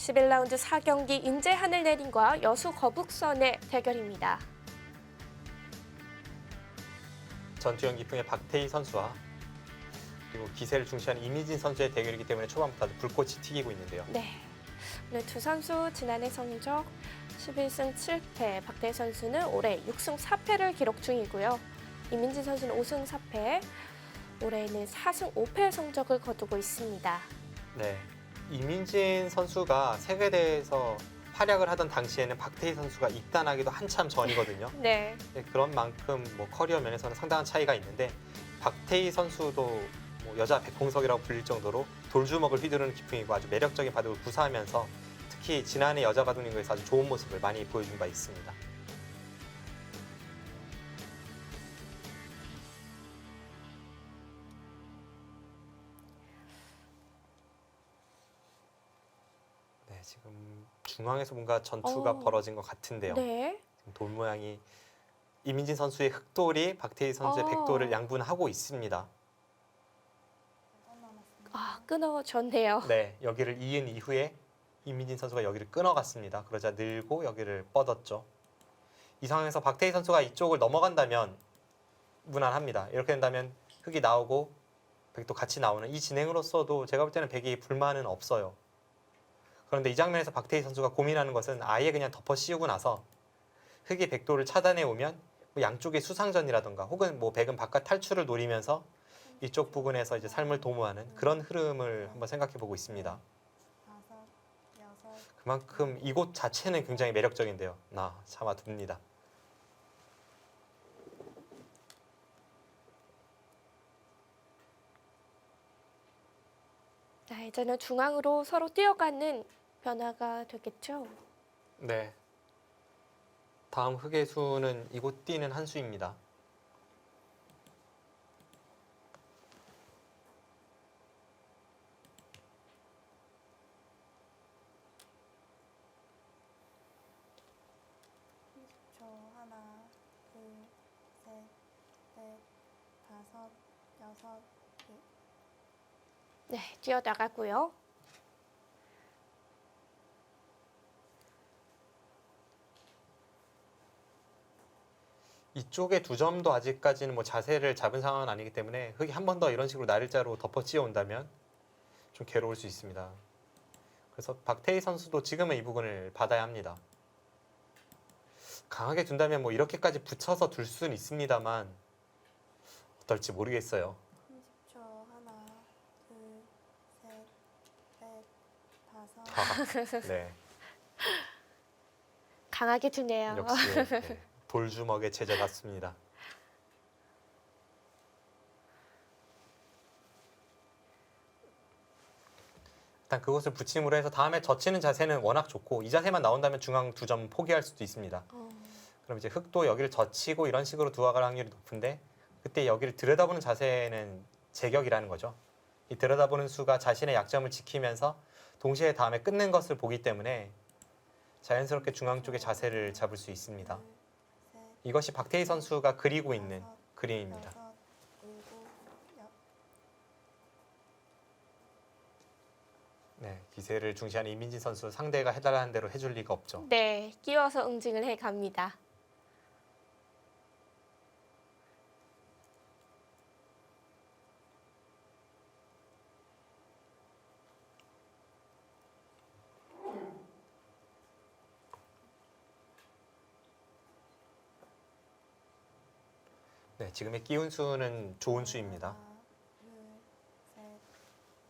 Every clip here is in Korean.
11라운드 4경기 인제 하늘내린과 여수 거북선의 대결입니다. 전투형 기풍의 박태희 선수와 그리고 기세를 중시하는 이민진 선수의 대결이기 때문에 초반부터 아주 불꽃이 튀기고 있는데요. 네, 오늘 두 선수 지난해 성적 11승 7패, 박태희 선수는 올해 6승 4패를 기록 중이고요. 이민진 선수는 5승 4패, 올해는 4승 5패 성적을 거두고 있습니다. 네, 이민진 선수가 세계대회에서 활약을 하던 당시에는 박태희 선수가 입단하기도 한참 전이거든요. 네, 네, 그런 만큼 뭐 커리어 면에서는 상당한 차이가 있는데 박태희 선수도 뭐 여자 백홍석이라고 불릴 정도로 돌주먹을 휘두르는 기풍이고 아주 매력적인 바둑을 구사하면서 특히 지난해 여자 바둑리그에서 아주 좋은 모습을 많이 보여준 바 있습니다. 네, 지금 중앙에서 뭔가 전투가 벌어진 것 같은데요. 네, 지금 돌 모양이 이민진 선수의 흑돌이 박태희 선수의 백돌을 양분하고 있습니다. 끊어졌네요. 네, 여기를 이은 이후에 이민진 선수가 여기를 끊어갔습니다. 그러자 늘고 여기를 뻗었죠. 이 상황에서 박태희 선수가 이쪽을 넘어간다면 무난합니다. 이렇게 된다면 흑이 나오고 백도 같이 나오는 이 진행으로서도 제가 볼 때는 백이 불만은 없어요. 그런데 이 장면에서 박태희 선수가 고민하는 것은 아예 그냥 덮어 씌우고 나서 흑이 백도를 차단해 오면 뭐 양쪽의 수상전이라던가 혹은 뭐 백은 바깥 탈출을 노리면서 이쪽 부분에서 이제 삶을 도모하는 그런 흐름을 한번 생각해 보고 있습니다. 그만큼 이곳 자체는 굉장히 매력적인데요. 나 참아둡니다. 자, 이제는 중앙으로 서로 뛰어가는 변화가 되겠죠. 네. 다음 흑의 수는 이곳 뛰는 한 수입니다. 하나, 둘, 셋, 넷, 다섯, 여섯, 네, 뛰어나가고요. 이쪽에 두 점도 아직까지는 뭐 자세를 잡은 상황은 아니기 때문에 흑이 한 번 더 이런 식으로 날일자로 덮어씌워 온다면 좀 괴로울 수 있습니다. 그래서 박태희 선수도 지금은 이 부분을 받아야 합니다. 강하게 둔다면 뭐 이렇게까지 붙여서 둘 수는 있습니다만 어떨지 모르겠어요. 30초. 하나, 둘, 셋, 넷, 다섯. 네, 강하게 두네요. 역시 네, 돌주먹의 체제 같습니다. 일단 그것을 붙임으로 해서 다음에 젖히는 자세는 워낙 좋고 이 자세만 나온다면 중앙 두 점 포기할 수도 있습니다. 그럼 이제 흑도 여기를 젖히고 이런 식으로 두어갈 확률이 높은데 그때 여기를 들여다보는 자세는 제격이라는 거죠. 이 들여다보는 수가 자신의 약점을 지키면서 동시에 다음에 끊는 것을 보기 때문에 자연스럽게 중앙 쪽의 자세를 잡을 수 있습니다. 이것이 박태희 선수가 그리고 있는 그림입니다. 여섯, 일곱, 네, 기세를 중시하는 이민진 선수 상대가 해달라는 대로 해줄 리가 없죠. 네, 끼워서 응징을 해갑니다. 네, 지금의 끼운 수는 좋은 수입니다. 하나, 둘, 셋,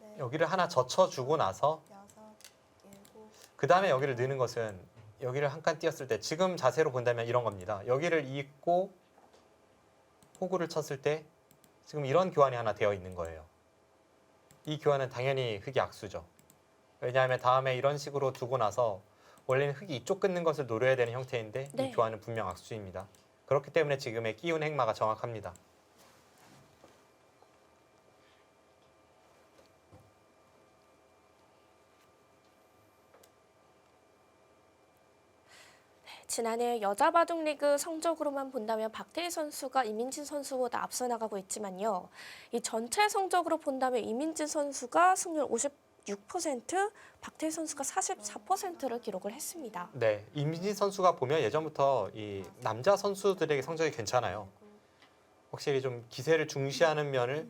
넷, 여기를 하나 젖혀주고 나서 여섯, 일곱, 그 다음에 여기를 넣는 것은 여기를 한 칸 띄었을 때 지금 자세로 본다면 이런 겁니다. 여기를 잇고 호구를 쳤을 때 지금 이런 교환이 하나 되어 있는 거예요. 이 교환은 당연히 흑이 악수죠. 왜냐하면 다음에 이런 식으로 두고 나서 원래는 흑이 이쪽 끊는 것을 노려야 되는 형태인데 네. 이 교환은 분명 악수입니다. 그렇기 때문에 지금의 끼운 행마가 정확합니다. 지난해 여자 바둑리그 성적으로만 본다면 박태희 선수가 이민진 선수보다 앞서 나가고 있지만요. 이 전체 성적으로 본다면 이민진 선수가 승률 46%, 박태희 선수가 44%를 기록을 했습니다. 네, 이민진 선수가 보면 예전부터 이 남자 선수들에게 성적이 괜찮아요. 확실히 좀 기세를 중시하는 면을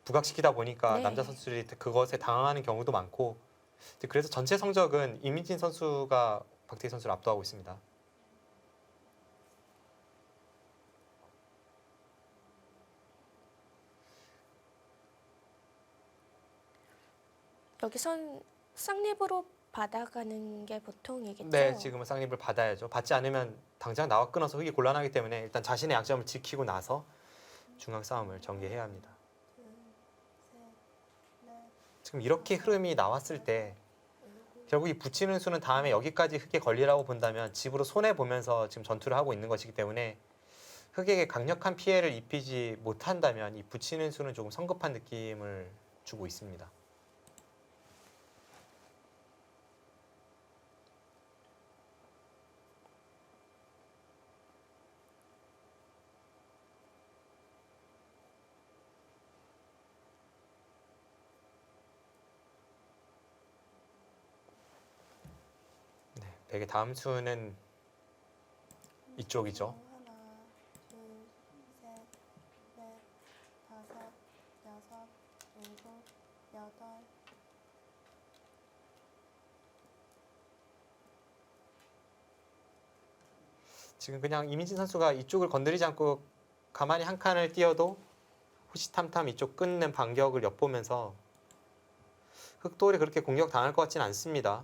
부각시키다 보니까 네. 남자 선수들이 그것에 당황하는 경우도 많고, 그래서 전체 성적은 이민진 선수가 박태희 선수를 압도하고 있습니다. 여기선 쌍립으로 받아가는 게 보통이겠죠? 네, 지금은 쌍립을 받아야죠. 받지 않으면 당장 나와 끊어서 흙이 곤란하기 때문에 일단 자신의 약점을 지키고 나서 중앙 싸움을 전개해야 합니다. 둘, 셋, 넷, 지금 이렇게 흐름이 나왔을 때 결국 이 붙이는 수는 다음에 여기까지 흙에 걸리라고 본다면 집으로 손해 보면서 지금 전투를 하고 있는 것이기 때문에 흙에게 강력한 피해를 입히지 못한다면 이 붙이는 수는 조금 성급한 느낌을 주고 있습니다. 네, 백의 다음 수는 이쪽이죠. 하나, 둘, 셋, 넷, 다섯, 여섯, 일곱, 여덟. 지금 그냥 이민진 선수가 이쪽을 건드리지 않고 가만히 한 칸을 띄어도 호시탐탐 이쪽 끊는 반격을 엿보면서 흑돌이 그렇게 공격 당할 것 같지는 않습니다.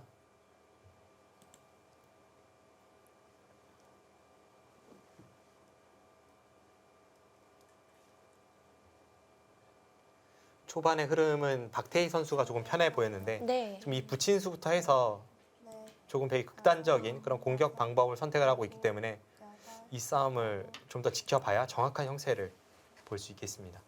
초반의 흐름은 박태희 선수가 조금 편해 보였는데 네. 좀 이 붙인 수부터 해서 넷, 조금 되게 극단적인 그런 공격 방법을 선택을 하고 있기 때문에 여덟, 이 싸움을 좀 더 지켜봐야 정확한 형세를 볼 수 있겠습니다.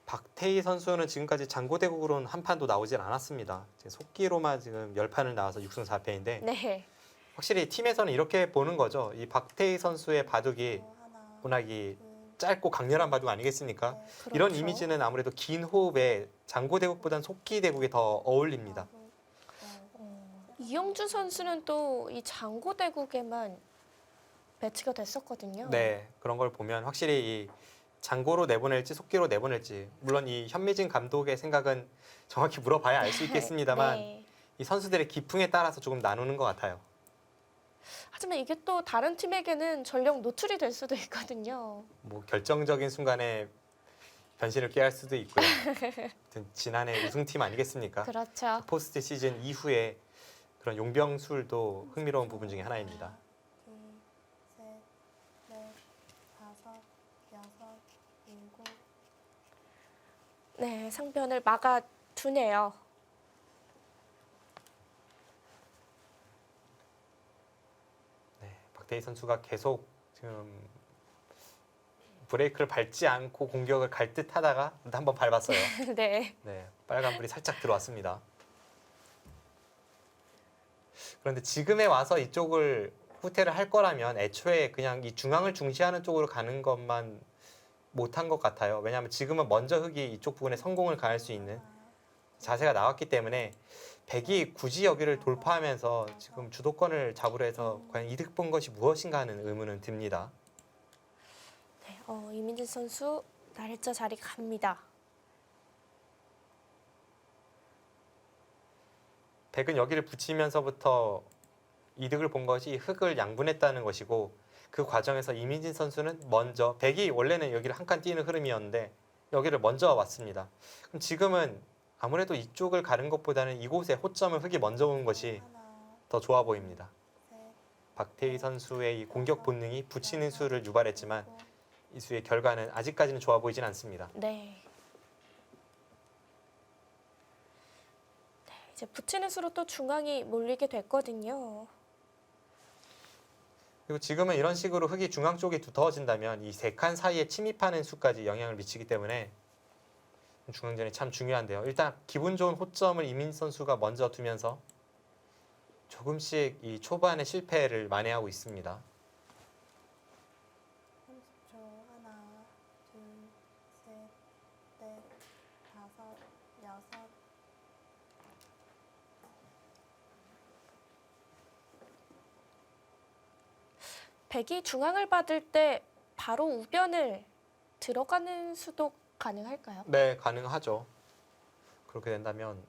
박태희 선수는 지금까지 장고대국으로는 한 판도 나오질 않았습니다. 속기로만 지금 10판을 나와서 6승 4패인데 네. 확실히 팀에서는 이렇게 보는 거죠. 이 박태희 선수의 바둑이 하나, 워낙 이 둘, 짧고 강렬한 바둑 아니겠습니까? 넷, 이런 그렇죠. 이미지는 아무래도 긴 호흡에 장고대국보다는 속기대국이 더 어울립니다. 이영주 선수는 또 이 장고대국에만 배치가 됐었거든요. 네, 그런 걸 보면 확실히 이 장고로 내보낼지 속기로 내보낼지 물론 이 현미진 감독의 생각은 정확히 물어봐야 알 수 있겠습니다만 네. 이 선수들의 기풍에 따라서 조금 나누는 것 같아요. 하지만 이게 또 다른 팀에게는 전력 노출이 될 수도 있거든요. 뭐 결정적인 순간에 변신을 꾀할 수도 있고요. 아무튼 지난해 우승팀 아니겠습니까? 그렇죠. 포스트 시즌 이후에 그런 용병술도 흥미로운 부분 중에 하나입니다. 둘, 셋, 넷, 다섯, 여섯, 일곱. 네, 상변을 막아두네요. 네, 박태희 선수가 계속 지금 브레이크를 밟지 않고 공격을 갈 듯 하다가 한번 밟았어요. 네. 네, 빨간불이 살짝 들어왔습니다. 그런데 지금에 와서 이쪽을 후퇴를 할 거라면 애초에 그냥 이 중앙을 중시하는 쪽으로 가는 것만 못한 것 같아요. 왜냐하면 지금은 먼저 흑이 이쪽 부분에 성공을 가할 수 있는 자세가 나왔기 때문에 백이 굳이 여기를 돌파하면서 지금 주도권을 잡으려 해서 과연 이득 본 것이 무엇인가 하는 의문은 듭니다. 네, 이민진 선수 날짜 자리 갑니다. 백은 여기를 붙이면서부터 이득을 본 것이 흑을 양분했다는 것이고 그 과정에서 이민진 선수는 먼저 백이 원래는 여기를 한 칸 뛰는 흐름이었는데 여기를 먼저 왔습니다. 그럼 지금은 아무래도 이쪽을 가는 것보다는 이곳에 호점을 흑이 먼저 온 것이 하나, 더 좋아 보입니다. 셋, 박태희 선수의 이 공격 본능이 붙이는 수를 유발했지만 일곱. 이 수의 결과는 아직까지는 좋아 보이진 않습니다. 네. 네, 이제 붙이는 수로 또 중앙이 몰리게 됐거든요. 그리고 지금은 이런 식으로 흑이 중앙 쪽이 두터워진다면 이 세 칸 사이에 침입하는 수까지 영향을 미치기 때문에 중앙전이 참 중요한데요. 일단 기분 좋은 호점을 이민진 선수가 먼저 두면서 조금씩 이 초반에 실패를 만회하고 있습니다. 30초. 하나, 둘, 셋, 넷, 다섯, 여섯. 백이 중앙을 받을 때 바로 우변을 들어가는 수도 가능할까요? 네, 가능하죠. 그렇게 된다면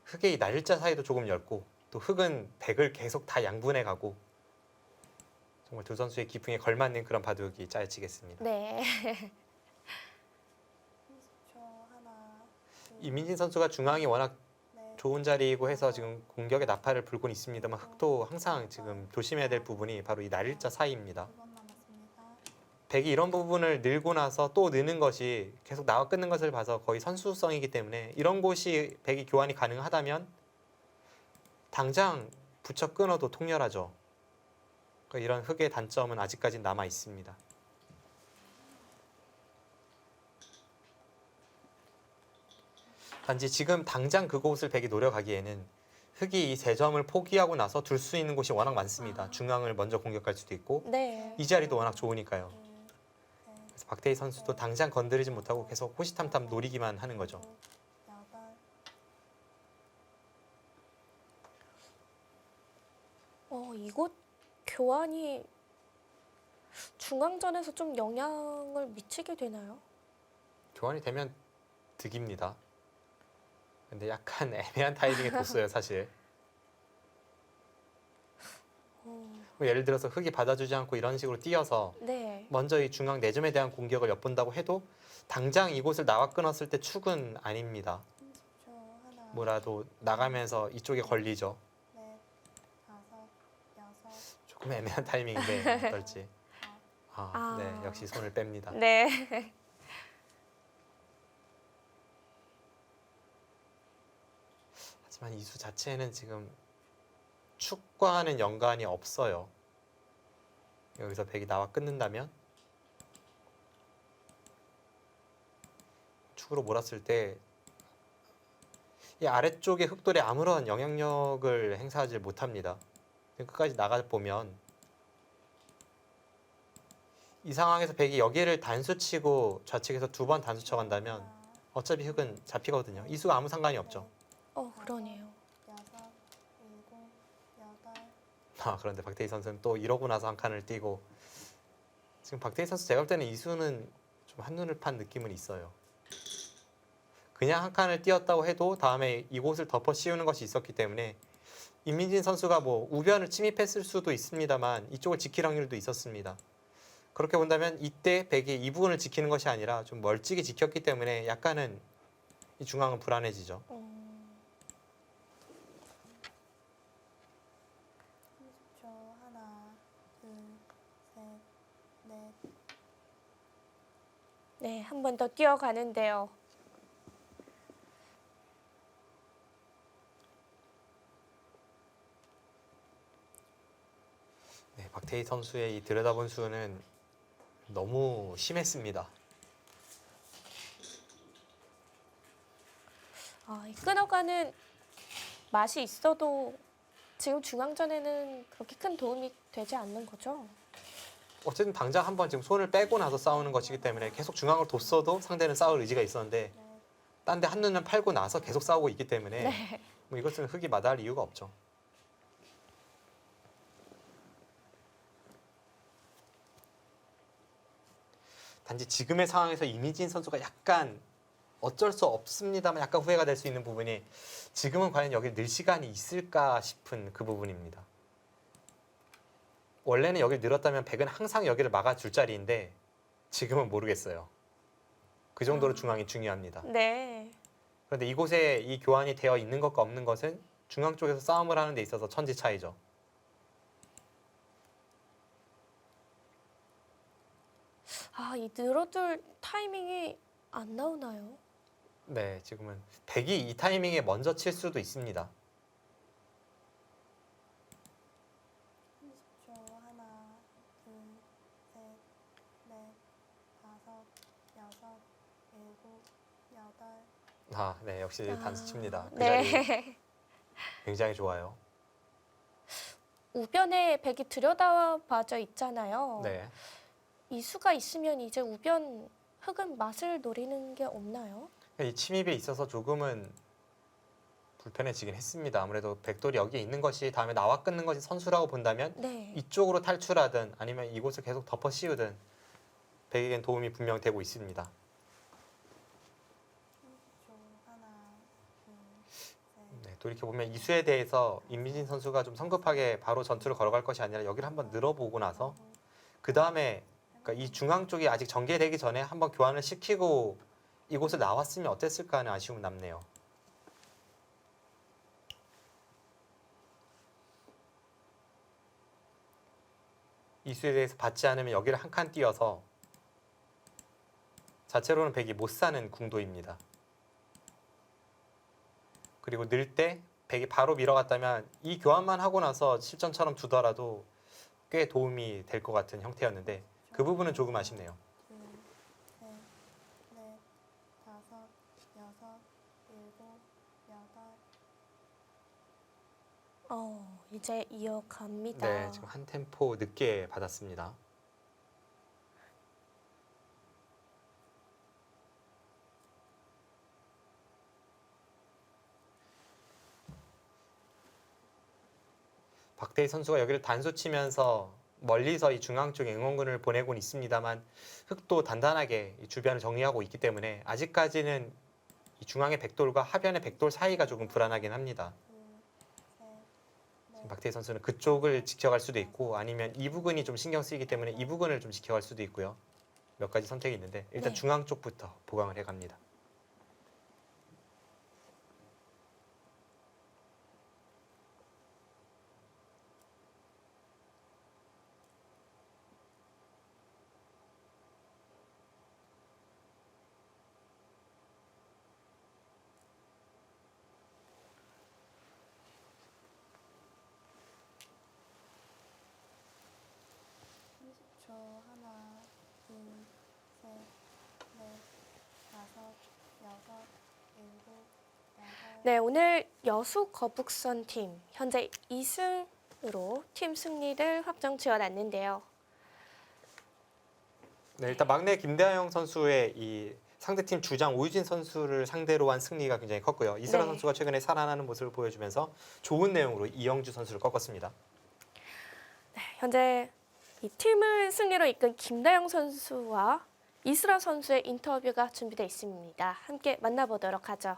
흑의 이 날일자 사이도 조금 얇고 또 흑은 백을 계속 다 양분해 가고 정말 두 선수의 기풍에 걸맞는 그런 바둑이 짜여지겠습니다. 네. 30초. 하나, 둘, 이민진 선수가 중앙이 워낙 넷, 좋은 자리이고 해서 지금 공격의 나팔을 불곤 있습니다만 흑도 항상 지금 조심해야 될 부분이 바로 이 날일자 사이입니다. 2번 남았습니다. 백이 이런 부분을 늘고 나서 또 느는 것이 계속 나와 끊는 것을 봐서 거의 선수성이기 때문에 이런 곳이 백이 교환이 가능하다면 당장 붙여 끊어도 통렬하죠. 그러니까 이런 흑의 단점은 아직까지 남아 있습니다. 단지 지금 당장 그곳을 백이 노려가기에는 흑이 이 세 점을 포기하고 나서 둘 수 있는 곳이 워낙 많습니다. 중앙을 먼저 공격할 수도 있고 네. 이 자리도 워낙 좋으니까요. 둘, 셋, 그래서 박태희 선수도 당장 건드리지 못하고 계속 호시탐탐 노리기만 하는 거죠. 여덟. 이곳 교환이 중앙전에서 좀 영향을 미치게 되나요? 교환이 되면 득입니다. 근데 약간 애매한 타이밍에 뒀어요, 사실. 뭐 예를 들어서 흑이 받아주지 않고 이런 식으로 뛰어서 네. 먼저 이 중앙 4점에 대한 공격을 엿본다고 해도 당장 이곳을 나와 끊었을 때 축은 아닙니다. 30초. 하나, 뭐라도 나가면서 이쪽에 걸리죠. 넷, 다섯, 여섯. 조금 애매한 타이밍인데 어떨지. 아. 네, 역시 손을 뺍니다. 네. 하지만 이 수 자체는 지금 축과는 연관이 없어요. 여기서 백이 나와 끊는다면 축으로 몰았을 때 이 아래쪽의 흑돌에 아무런 영향력을 행사하지 못합니다. 끝까지 나가 보면 이 상황에서 백이 여기를 단수 치고 좌측에서 2번 단수 쳐간다면 어차피 흑은 잡히거든요. 이 수가 아무 상관이 없죠. 그러네요. 여섯, 일곱, 여덟. 그런데 박태희 선수는 또 이러고 나서 한 칸을 띄고 지금 박태희 선수 제가 볼 때는 이 수는 좀 한눈을 판 느낌은 있어요. 그냥 한 칸을 띄었다고 해도 다음에 이곳을 덮어 씌우는 것이 있었기 때문에 임민진 선수가 뭐 우변을 침입했을 수도 있습니다만 이쪽을 지킬 확률도 있었습니다. 그렇게 본다면 이때 백이 이 부분을 지키는 것이 아니라 좀 멀찍이 지켰기 때문에 약간은 이 중앙은 불안해지죠. 30초. 하나, 둘, 셋, 넷. 네, 한 번 더 뛰어가는데요. 네, 박태희 선수의 이 들여다본 수는 너무 심했습니다. 이 끊어가는 맛이 있어도 지금 중앙전에는 그렇게 큰 도움이 되지 않는 거죠? 어쨌든 당장 한번 지금 손을 빼고 나서 싸우는 것이기 때문에 계속 중앙을 뒀어도 상대는 싸울 의지가 있었는데 딴 데 한눈을 팔고 나서 계속 싸우고 있기 때문에 네. 뭐 이것은 흑이 마다할 이유가 없죠. 단지 지금의 상황에서 이미진 선수가 약간 어쩔 수 없습니다만 약간 후회가 될 수 있는 부분이 지금은 과연 여기 늘 시간이 있을까 싶은 그 부분입니다. 원래는 여기를 늘었다면 백은 항상 여기를 막아줄 자리인데 지금은 모르겠어요. 그 정도로 중앙이 중요합니다. 네. 그런데 이곳에 이 교환이 되어 있는 것과 없는 것은 중앙 쪽에서 싸움을 하는 데 있어서 천지 차이죠. 이 늘어둘 타이밍이 안 나오나요? 네, 지금은 백이 이 타이밍에 먼저 칠 수도 있습니다. 30초. 하나, 둘, 셋, 넷, 다섯, 여섯. 다섯, 일곱, 여덟. 아, 네, 역시 단수 칩니다. 그 네. 자리 굉장히 좋아요. 우변에 백이 들여다봐져 있잖아요. 네. 이 수가 있으면 이제 우변 흑은 맛을 노리는 게 없나요? 이 침입에 있어서 조금은 불편해지긴 했습니다. 아무래도 백돌이 여기에 있는 것이 다음에 나와 끊는 것이 선수라고 본다면 네. 이쪽으로 탈출하든 아니면 이곳을 계속 덮어 씌우든 백에겐 도움이 분명 되고 있습니다. 30초. 하나, 둘, 셋. 네, 돌이켜보면 이수에 대해서 임민진 선수가 좀 성급하게 바로 전투를 걸어갈 것이 아니라 여기를 한번 늘어보고 나서 그 다음에 그러니까 이 중앙 쪽이 아직 전개되기 전에 한번 교환을 시키고 이곳을 나왔으면 어땠을까 하는 아쉬움은 남네요. 이수에 대해서 받지 않으면 여기를 한 칸 띄어서 자체로는 백이 못 사는 궁도입니다. 그리고 늘 때 백이 바로 밀어갔다면 이 교환만 하고 나서 실전처럼 두더라도 꽤 도움이 될 것 같은 형태였는데 그 부분은 조금 아쉽네요. 둘, 셋, 넷, 다섯, 여섯, 일곱, 여덟. 이제 이어갑니다. 네, 지금 한 템포 늦게 받았습니다. 박태희 선수가 여기를 단수 치면서 멀리서 이 중앙 쪽에 응원군을 보내곤 있습니다만 흑도 단단하게 이 주변을 정리하고 있기 때문에 아직까지는 이 중앙의 백돌과 하변의 백돌 사이가 조금 불안하긴 합니다. 둘, 셋, 지금 넷. 박태희 선수는 그쪽을 지켜갈 수도 있고 아니면 이 부근이 좀 신경 쓰이기 때문에 이 부근을 좀 지켜갈 수도 있고요. 몇 가지 선택이 있는데 일단 네. 중앙 쪽부터 보강을 해갑니다. 초. 하나, 둘, 셋, 넷, 다섯, 여섯, 일곱, 여덟. 네, 오늘 여수 거북선 팀 현재 2승으로 팀 승리를 확정 지어놨는데요. 네, 일단 막내 김대하영 선수의 이 상대팀 주장 오유진 선수를 상대로 한 승리가 굉장히 컸고요. 이슬아 네. 선수가 최근에 살아나는 모습을 보여주면서 좋은 내용으로 이영주 선수를 꺾었습니다. 현재 이 팀을 승리로 이끈 김다영 선수와 이슬아 선수의 인터뷰가 준비되어 있습니다. 함께 만나보도록 하죠.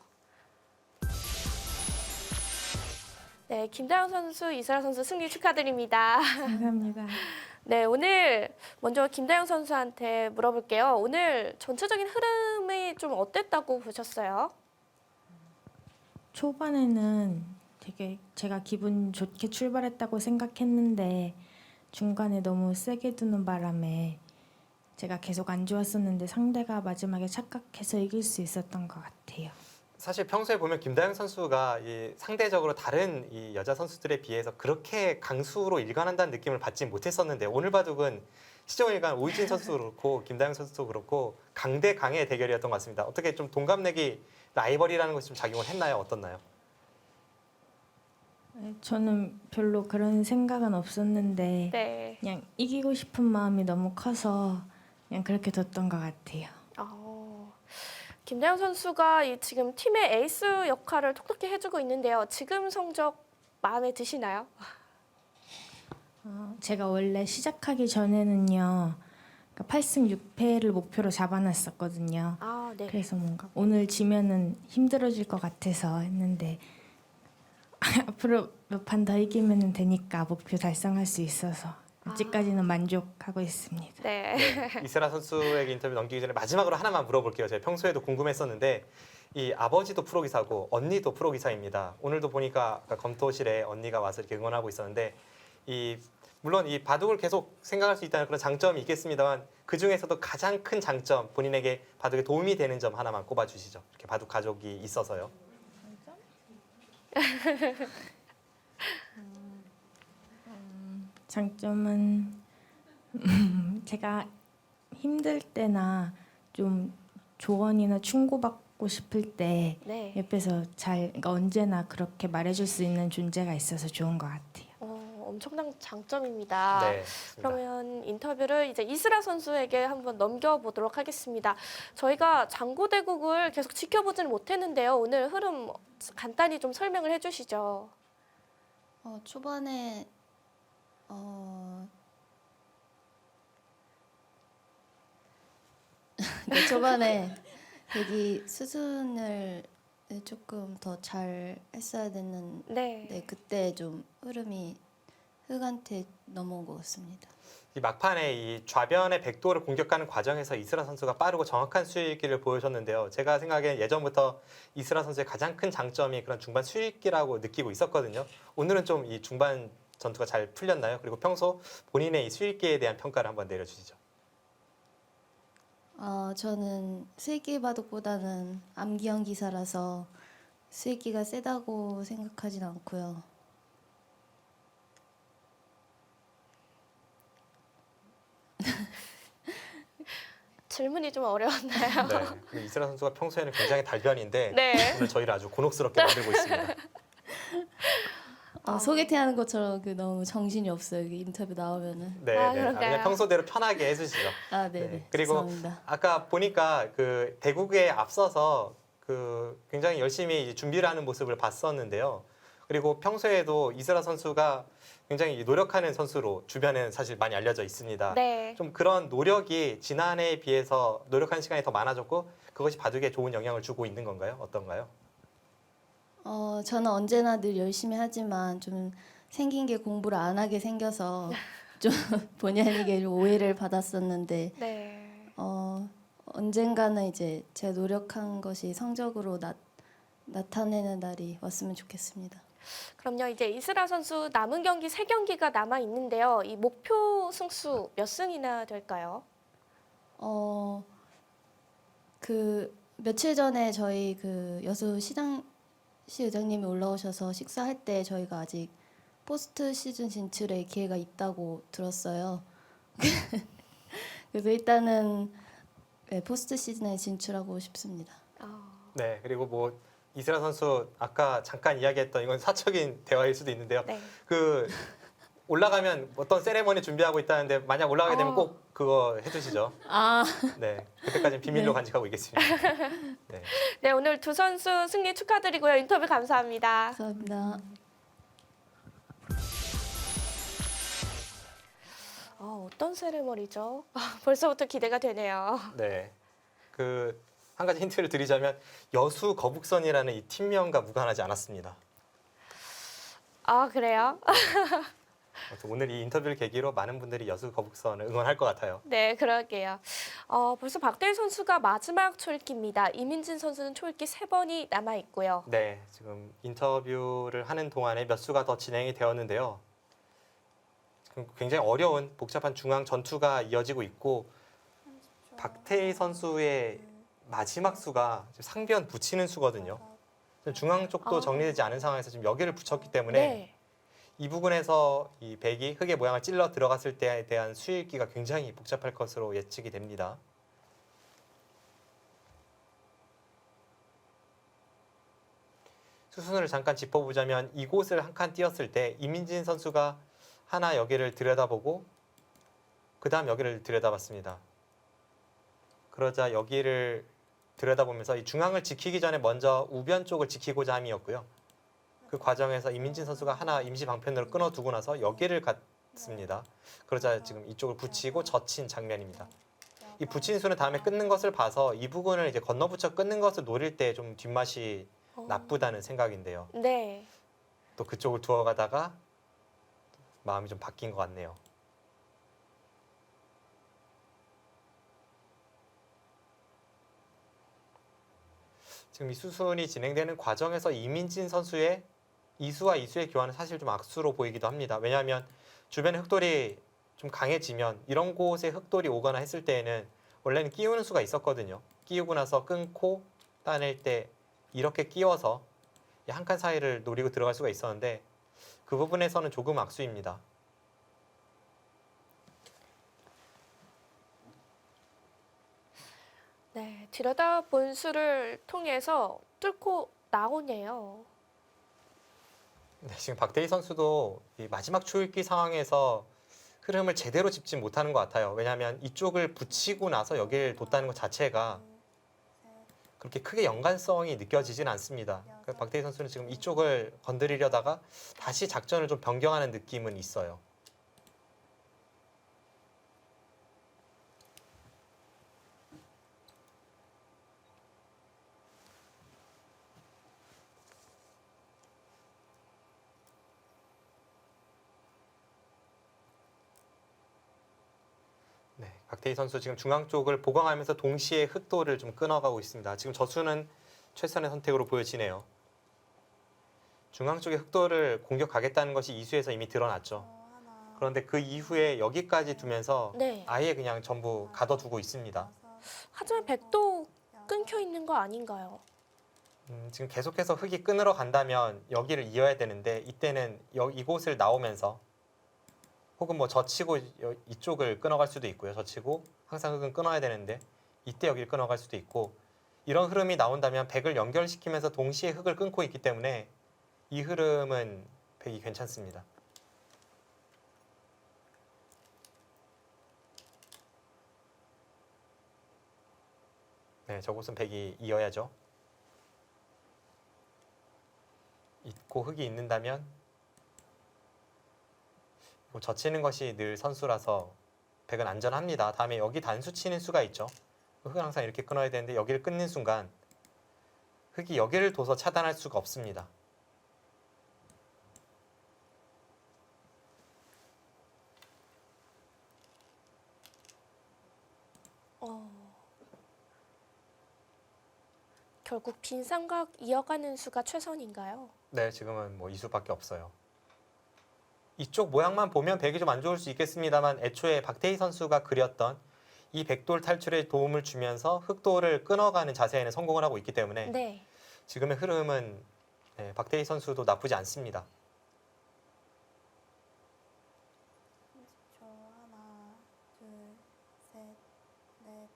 네, 김다영 선수, 이슬아 선수 승리 축하드립니다. 감사합니다. 네, 오늘 먼저 김다영 선수한테 물어볼게요. 오늘 전체적인 흐름이 좀 어땠다고 보셨어요? 초반에는 되게 제가 기분 좋게 출발했다고 생각했는데 중간에 너무 세게 두는 바람에 제가 계속 안 좋았었는데 상대가 마지막에 착각해서 이길 수 있었던 것 같아요. 사실 평소에 보면 김다영 선수가 이 상대적으로 다른 이 여자 선수들에 비해서 그렇게 강수로 일관한다는 느낌을 받지 못했었는데 오늘 바둑은 시종일관 오유진 선수도 그렇고 김다영 선수도 그렇고 강대 강의 대결이었던 것 같습니다. 어떻게 좀 동갑내기 라이벌이라는 것이 좀 작용을 했나요? 어떻나요? 저는 별로 그런 생각은 없었는데 네. 그냥 이기고 싶은 마음이 너무 커서 그냥 그렇게 뒀던 것 같아요. 김다영 선수가 지금 팀의 에이스 역할을 톡톡히 해주고 있는데요. 지금 성적 마음에 드시나요? 제가 원래 시작하기 전에는요. 그러니까 8승 6패를 목표로 잡아놨었거든요. 네. 그래서 뭔가 오늘 지면은 힘들어질 것 같아서 했는데 앞으로 몇 판 더 이기면 되니까 목표 달성할 수 있어서 아직까지는 만족하고 있습니다. 네. 네, 이슬아 선수에게 인터뷰 넘기기 전에 마지막으로 하나만 물어볼게요. 제가 평소에도 궁금했었는데 이 아버지도 프로기사고 언니도 프로기사입니다. 오늘도 보니까 아까 검토실에 언니가 와서 이렇게 응원하고 있었는데 물론 이 바둑을 계속 생각할 수 있다는 그런 장점이 있겠습니다만 그 중에서도 가장 큰 장점 본인에게 바둑에 도움이 되는 점 하나만 꼽아주시죠. 이렇게 바둑 가족이 있어서요. 장점은 제가 힘들 때나 좀 조언이나 충고받고 싶을 때 네. 옆에서 그러니까 언제나 그렇게 말해줄 수 있는 존재가 있어서 좋은 것 같아요. 엄청난 장점입니다. 네, 맞습니다. 그러면 인터뷰를 이제 이스라 선수에게 한번 넘겨보도록 하겠습니다. 저희가 장고대국을 계속 지켜보지는 못했는데요. 오늘 흐름 간단히 좀 설명을 해주시죠. 초반에 네, 초반에 대기 수순을 조금 더 잘 했어야 됐는데 네. 그때 좀 흐름이 흑한테 넘어온 것 같습니다. 이 막판에 이 좌변의 백도를 공격하는 과정에서 이스라 선수가 빠르고 정확한 수익기를 보여줬는데요. 제가 생각엔 예전부터 이스라 선수의 가장 큰 장점이 그런 중반 수익기라고 느끼고 있었거든요. 오늘은 좀 이 중반 전투가 잘 풀렸나요? 그리고 평소 본인의 이 수익기에 대한 평가를 한번 내려주시죠. 저는 수익기 바둑보다는 암기형 기사라서 수익기가 세다고 생각하진 않고요. 질문이 좀 어려웠나요? 네. 그리고 이스라 선수가 평소에는 굉장히 달변인데 네. 오늘 저희를 아주 곤혹스럽게 만들고 있습니다. 소개팅하는 것처럼 너무 정신이 없어요. 여기 인터뷰 나오면은. 네, 아, 네. 그런가요? 그냥 평소대로 편하게 해주시죠. 네네. 네. 그리고 죄송합니다. 아까 보니까 그 대국에 앞서서 그 굉장히 열심히 준비를 하는 모습을 봤었는데요. 그리고 평소에도 이스라 선수가 굉장히 노력하는 선수로 주변에는 사실 많이 알려져 있습니다. 네. 좀 그런 노력이 지난해에 비해서 노력하는 시간이 더 많아졌고 그것이 바둑에 좋은 영향을 주고 있는 건가요? 어떤가요? 저는 언제나 늘 열심히 하지만 좀 생긴 게 공부를 안 하게 생겨서 좀 본의 아니게 좀 오해를 받았었는데 네. 언젠가는 이제 제가 노력한 것이 성적으로 나타내는 날이 왔으면 좋겠습니다. 그럼요. 이제 이스라 선수 남은 경기 3경기가 남아 있는데요. 이 목표 승수 몇 승이나 될까요? 그 며칠 전에 저희 그 여수 시장시 의장님이 올라오셔서 식사할 때 저희가 아직 포스트 시즌 진출의 기회가 있다고 들었어요. 그래서 일단은 포스트 시즌에 진출하고 싶습니다. 네, 그리고 뭐 이스라 선수 아까 잠깐 이야기했던 이건 사적인 대화일 수도 있는데요. 네. 그 올라가면 어떤 세레머니 준비하고 있다는데 만약 올라가게 되면 꼭 그거 해주시죠. 네, 그때까지는 비밀로 네. 간직하고 있겠습니다. 네. 네, 오늘 두 선수 승리 축하드리고요. 인터뷰 감사합니다. 감사합니다. 어떤 세레머니죠? 벌써부터 기대가 되네요. 네. 그 한 가지 힌트를 드리자면 여수 거북선이라는 이 팀명과 무관하지 않았습니다. 아, 그래요? 아무튼 오늘 이 인터뷰를 계기로 많은 분들이 여수 거북선을 응원할 것 같아요. 네, 그러게요. 벌써 박대일 선수가 마지막 초읽기입니다. 이민진 선수는 초읽기 3번이 남아 있고요. 네, 지금 인터뷰를 하는 동안에 몇 수가 더 진행이 되었는데요. 지금 굉장히 어려운 복잡한 중앙 전투가 이어지고 있고 박태희 선수의 마지막 수가 지금 상변 붙이는 수거든요. 중앙 쪽도 정리되지 않은 상황에서 지금 여기를 붙였기 때문에 네. 이 부분에서 이 백이 흙의 모양을 찔러 들어갔을 때에 대한 수익기가 굉장히 복잡할 것으로 예측이 됩니다. 수순을 잠깐 짚어보자면 이곳을 한 칸 띄었을 때 이민진 선수가 하나 여기를 들여다보고 그 다음 여기를 들여다봤습니다. 그러자 여기를 들여다보면서 이 중앙을 지키기 전에 먼저 우변 쪽을 지키고자 함이었고요. 그 과정에서 이민진 선수가 하나 임시 방편으로 끊어두고 나서 여기를 갔습니다. 그러자 지금 이쪽을 붙이고 젖힌 장면입니다. 이 붙인 수는 다음에 끊는 것을 봐서 이 부분을 이제 건너붙여 끊는 것을 노릴 때 좀 뒷맛이 나쁘다는 생각인데요. 네. 또 그쪽을 두어가다가 마음이 좀 바뀐 것 같네요. 지금 이 수순이 진행되는 과정에서 이민진 선수의 이수와 이수의 교환은 사실 좀 악수로 보이기도 합니다. 왜냐하면 주변에 흑돌이 좀 강해지면 이런 곳에 흑돌이 오거나 했을 때에는 원래는 끼우는 수가 있었거든요. 끼우고 나서 끊고 따낼 때 이렇게 끼워서 한 칸 사이를 노리고 들어갈 수가 있었는데 그 부분에서는 조금 악수입니다. 네, 들여다본 수를 통해서 뚫고 나오네요. 네, 지금 박태희 선수도 이 마지막 초읽기 상황에서 흐름을 제대로 짚지 못하는 것 같아요. 왜냐하면 이쪽을 붙이고 나서 여기를 뒀다는 것 자체가 그렇게 크게 연관성이 느껴지진 않습니다. 그러니까 박태희 선수는 지금 이쪽을 건드리려다가 다시 작전을 좀 변경하는 느낌은 있어요. 네, 박태희 선수 지금 중앙 쪽을 보강하면서 동시에 흑도를 좀 끊어가고 있습니다. 지금 저수는 최선의 선택으로 보여지네요. 중앙 쪽에 흑도를 공격하겠다는 것이 이수에서 이미 드러났죠. 그런데 그 이후에 여기까지 두면서 네. 아예 그냥 전부 가둬두고 있습니다. 하지만 백도 끊겨 있는 거 아닌가요? 지금 계속해서 흑이 끊으러 간다면 여기를 이어야 되는데 이때는 이곳을 나오면서 혹은 뭐 젖히고 이쪽을 끊어갈 수도 있고요. 젖히고 항상 흑은 끊어야 되는데 이때 여기를 끊어갈 수도 있고 이런 흐름이 나온다면 백을 연결시키면서 동시에 흑을 끊고 있기 때문에 이 흐름은 백이 괜찮습니다. 네, 저곳은 백이 이어야죠. 있고 흑이 있는다면 뭐 젖히는 것이 늘 선수라서 백은 안전합니다. 다음에 여기 단수 치는 수가 있죠. 흑은 항상 이렇게 끊어야 되는데 여기를 끊는 순간 흑이 여기를 둬서 차단할 수가 없습니다. 결국 빈 삼각 이어가는 수가 최선인가요? 네, 지금은 뭐 이 수밖에 없어요. 이쪽 모양만 보면 백이 좀 안 좋을 수 있겠습니다만 애초에 박태희 선수가 그렸던 이 백돌 탈출에 도움을 주면서 흑돌을 끊어가는 자세에는 성공을 하고 있기 때문에 네. 지금의 흐름은 네, 박태희 선수도 나쁘지 않습니다. 30초 하나, 둘, 셋, 넷,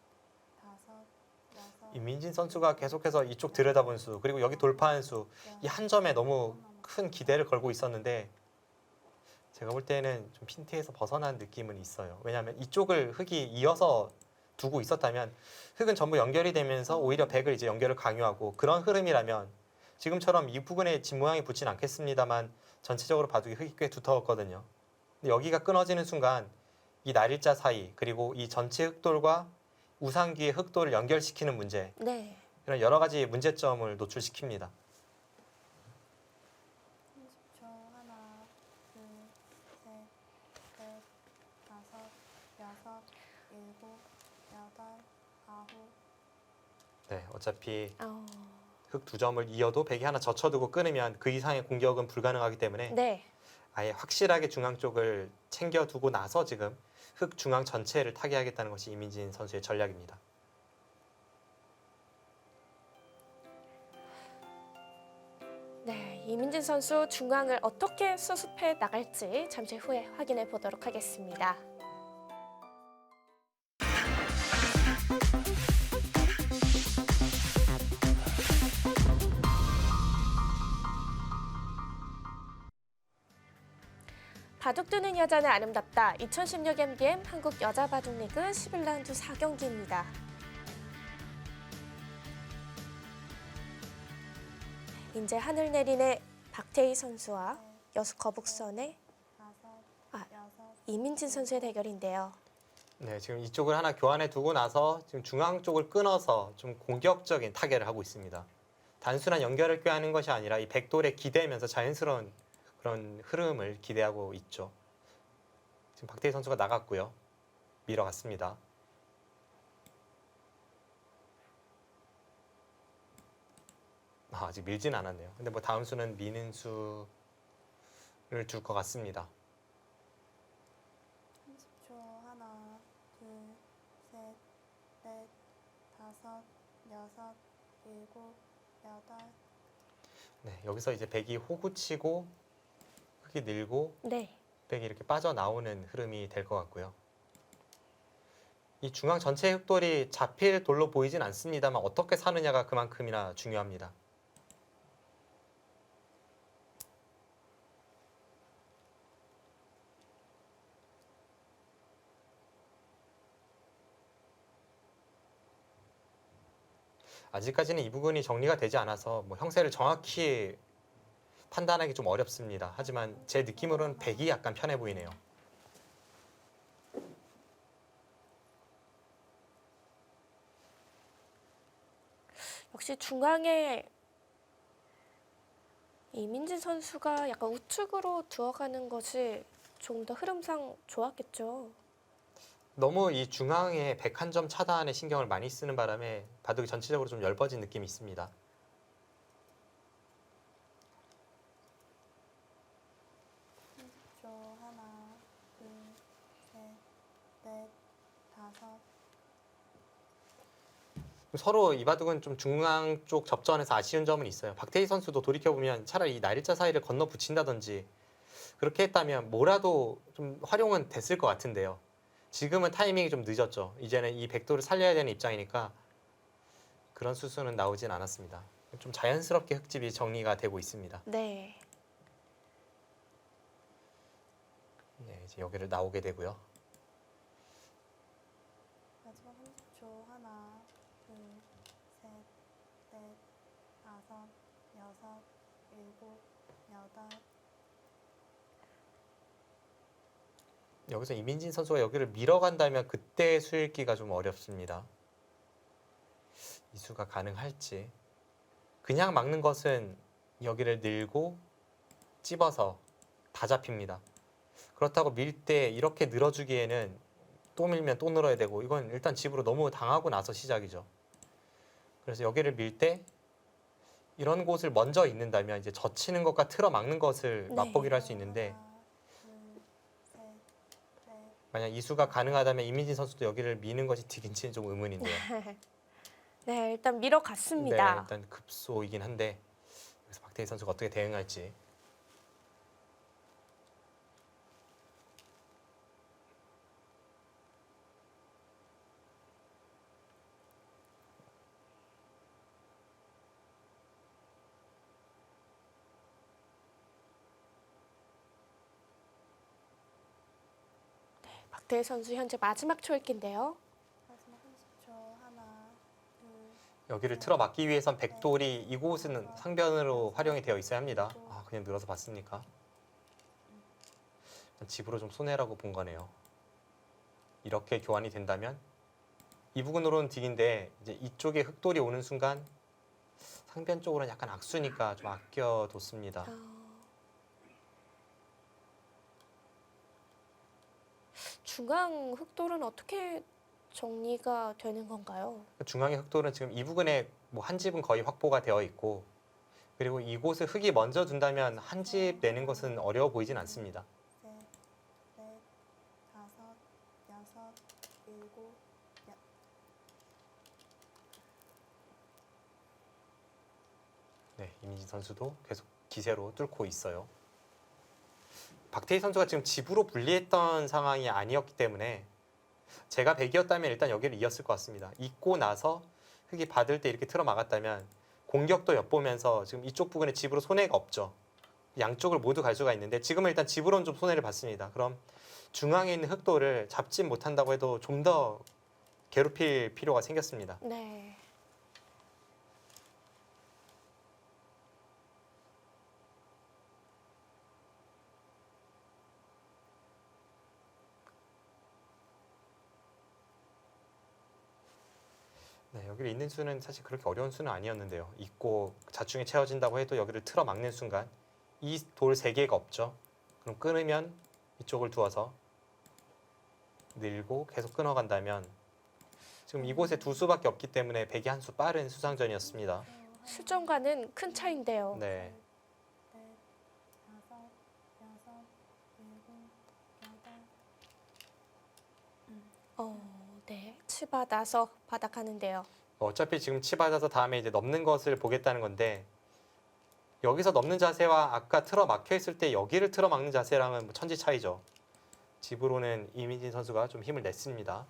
다섯, 여섯. 이민진 선수가 계속해서 이쪽 들여다본 수 그리고 여기 돌파한 수 이 한 점에 너무 큰 기대를 걸고 있었는데 제가 볼 때는 좀 핀트에서 벗어난 느낌은 있어요. 왜냐하면 이쪽을 흑이 이어서 두고 있었다면 흑은 전부 연결이 되면서 오히려 백을 이제 연결을 강요하고 그런 흐름이라면 지금처럼 이 부분에 집 모양이 붙진 않겠습니다만 전체적으로 바둑이 흑이 꽤 두터웠거든요. 근데 여기가 끊어지는 순간 이 날일자 사이 그리고 이 전체 흑돌과 우상기의 흑돌을 연결시키는 문제 네. 이런 여러 가지 문제점을 노출시킵니다. 30초 하나, 둘, 셋, 넷, 다섯, 여섯, 일곱, 여덟, 아홉. 네, 어차피 어, 흑 두 점을 이어도 백이 하나 젖혀두고 끊으면 그 이상의 공격은 불가능하기 때문에 네. 아예 확실하게 중앙 쪽을 챙겨두고 나서 지금 흑 중앙 전체를 타개하겠다는 것이 이민진 선수의 전략입니다. 네, 이민진 선수 중앙을 어떻게 수습해 나갈지 잠시 후에 확인해 보도록 하겠습니다. 바둑 두는 여자는 아름답다. 2016 MBM 한국 여자 바둑 리그 11라운드 4경기입니다. 이제 하늘 내리네 박태희 선수와 여수 거북선의 다섯, 여섯. 이민진 선수의 대결인데요. 네, 지금 이쪽을 하나 교환해 두고 나서 지금 중앙 쪽을 끊어서 좀 공격적인 타개를 하고 있습니다. 단순한 연결을 꾀하는 것이 아니라 이 백돌에 기대면서 자연스러운 그런 흐름을 기대하고 있죠. 지금 박태희 선수가 나갔고요. 밀어갔습니다. 아직 밀진 않았네요. 근데 뭐 다음 수는 미는 수를 둘 것 같습니다. 30초 하나, 둘, 셋, 넷, 다섯, 여섯, 일곱, 여덟. 네, 여기서 이제 백이 호구치고 흑이 늘고 네. 백이 이렇게 빠져나오는 흐름이 될 것 같고요. 이 중앙 전체 흑돌이 잡힐 돌로 보이진 않습니다만 어떻게 사느냐가 그만큼이나 중요합니다. 아직까지는 이 부분이 정리가 되지 않아서 뭐 형세를 정확히 판단하기 좀 어렵습니다. 하지만 제 느낌으로는 백이 약간 편해 보이네요. 역시 중앙에 이민진 선수가 약간 우측으로 두어가는 것이 좀 더 흐름상 좋았겠죠. 너무 이 중앙에 101점 차단에 신경을 많이 쓰는 바람에 바둑이 전체적으로 좀 엷어진 느낌이 있습니다. 30초. 하나, 둘, 셋, 넷, 다섯. 서로 이 바둑은 좀 중앙 쪽 접전에서 아쉬운 점은 있어요. 박태희 선수도 돌이켜보면 차라리 이 날일자 사이를 건너 붙인다든지 그렇게 했다면 뭐라도 좀 활용은 됐을 것 같은데요. 지금은 타이밍이 좀 늦었죠. 이제는 이 백도를 살려야 되는 입장이니까 그런 수순은 나오진 않았습니다. 좀 자연스럽게 흑집이 정리가 되고 있습니다. 네. 네, 이제 여기를 나오게 되고요. 마지막 30초. 하나, 둘, 셋, 넷, 다섯, 여섯, 일곱, 여덟. 여기서 이민진 선수가 여기를 밀어간다면 그때 수읽기가 좀 어렵습니다. 이수가 가능할지. 그냥 막는 것은 여기를 늘고 찝어서 다 잡힙니다. 그렇다고 밀 때 이렇게 늘어주기에는 또 밀면 또 늘어야 되고 이건 일단 집으로 너무 당하고 나서 시작이죠. 그래서 여기를 밀 때 이런 곳을 먼저 잇는다면 이제 젖히는 것과 틀어 막는 것을 네. 맛보기를 할 수 있는데 하나, 둘, 셋, 넷. 만약 이수가 가능하다면 이민진 선수도 여기를 미는 것이 튀긴지는 좀 의문인데요. 네, 일단 밀어갔습니다. 네, 일단 급소이긴 한데 그래서 박태희 선수가 어떻게 대응할지. 박태희 선수 현재 마지막 초읽기인데요. 마지막 30초. 하나, 둘, 여기를 틀어 막기 위해선 백돌이 이곳은 상변으로 활용이 되어 있어야 합니다. 아, 그냥 늘어서 봤습니까? 집으로 좀 손해라고 본 거네요. 이렇게 교환이 된다면 이 부분으로는 딜인데 이제 이쪽에 흑돌이 오는 순간 상변 쪽으로는 약간 악수니까 좀 아껴뒀습니다. 중앙 흑돌은 어떻게 정리가 되는 건가요? 중앙의 흑돌은 지금 이 부분에 뭐 한 집은 거의 확보가 되어 있고 그리고 이곳을 흑이 먼저 둔다면 한 집 내는 것은 어려워 보이진 않습니다. 셋, 넷, 다섯, 여섯, 일곱, 네, 이민진 선수도 계속 기세로 뚫고 있어요. 박태희 선수가 지금 집으로 불리했던 상황이 아니었기 때문에 제가 백이었다면 일단 여기를 이었을 것 같습니다. 잇고 나서 흑이 받을 때 이렇게 틀어 막았다면 공격도 엿보면서 지금 이쪽 부분에 집으로 손해가 없죠. 양쪽을 모두 갈 수가 있는데 지금은 일단 집으로는 좀 손해를 봤습니다. 그럼 중앙에 있는 흑돌을 잡지 못한다고 해도 좀 더 괴롭힐 필요가 생겼습니다. 네. 네, 여기를 잇는 수는 사실 그렇게 어려운 수는 아니었는데요. 잇고 자충에 채워진다고 해도 여기를 틀어 막는 순간 이 돌 3개가 없죠. 그럼 끊으면 이쪽을 두어서 늘고 계속 끊어간다면 지금 이곳에 두 수밖에 없기 때문에 백이 한 수 빠른 수상전이었습니다. 수정과는 큰 차인데요. 네, 넷, 다섯, 여섯, 일곱, 여덟. 네. 치받아서 바닥하는데요. 어차피 지금 치 받아서 다음에 이제 넘는 것을 보겠다는 건데 여기서 넘는 자세와 아까 틀어 막혀 있을 때 여기를 틀어 막는 자세랑은 뭐 천지 차이죠. 집으로는 이민진 선수가 좀 힘을 냈습니다.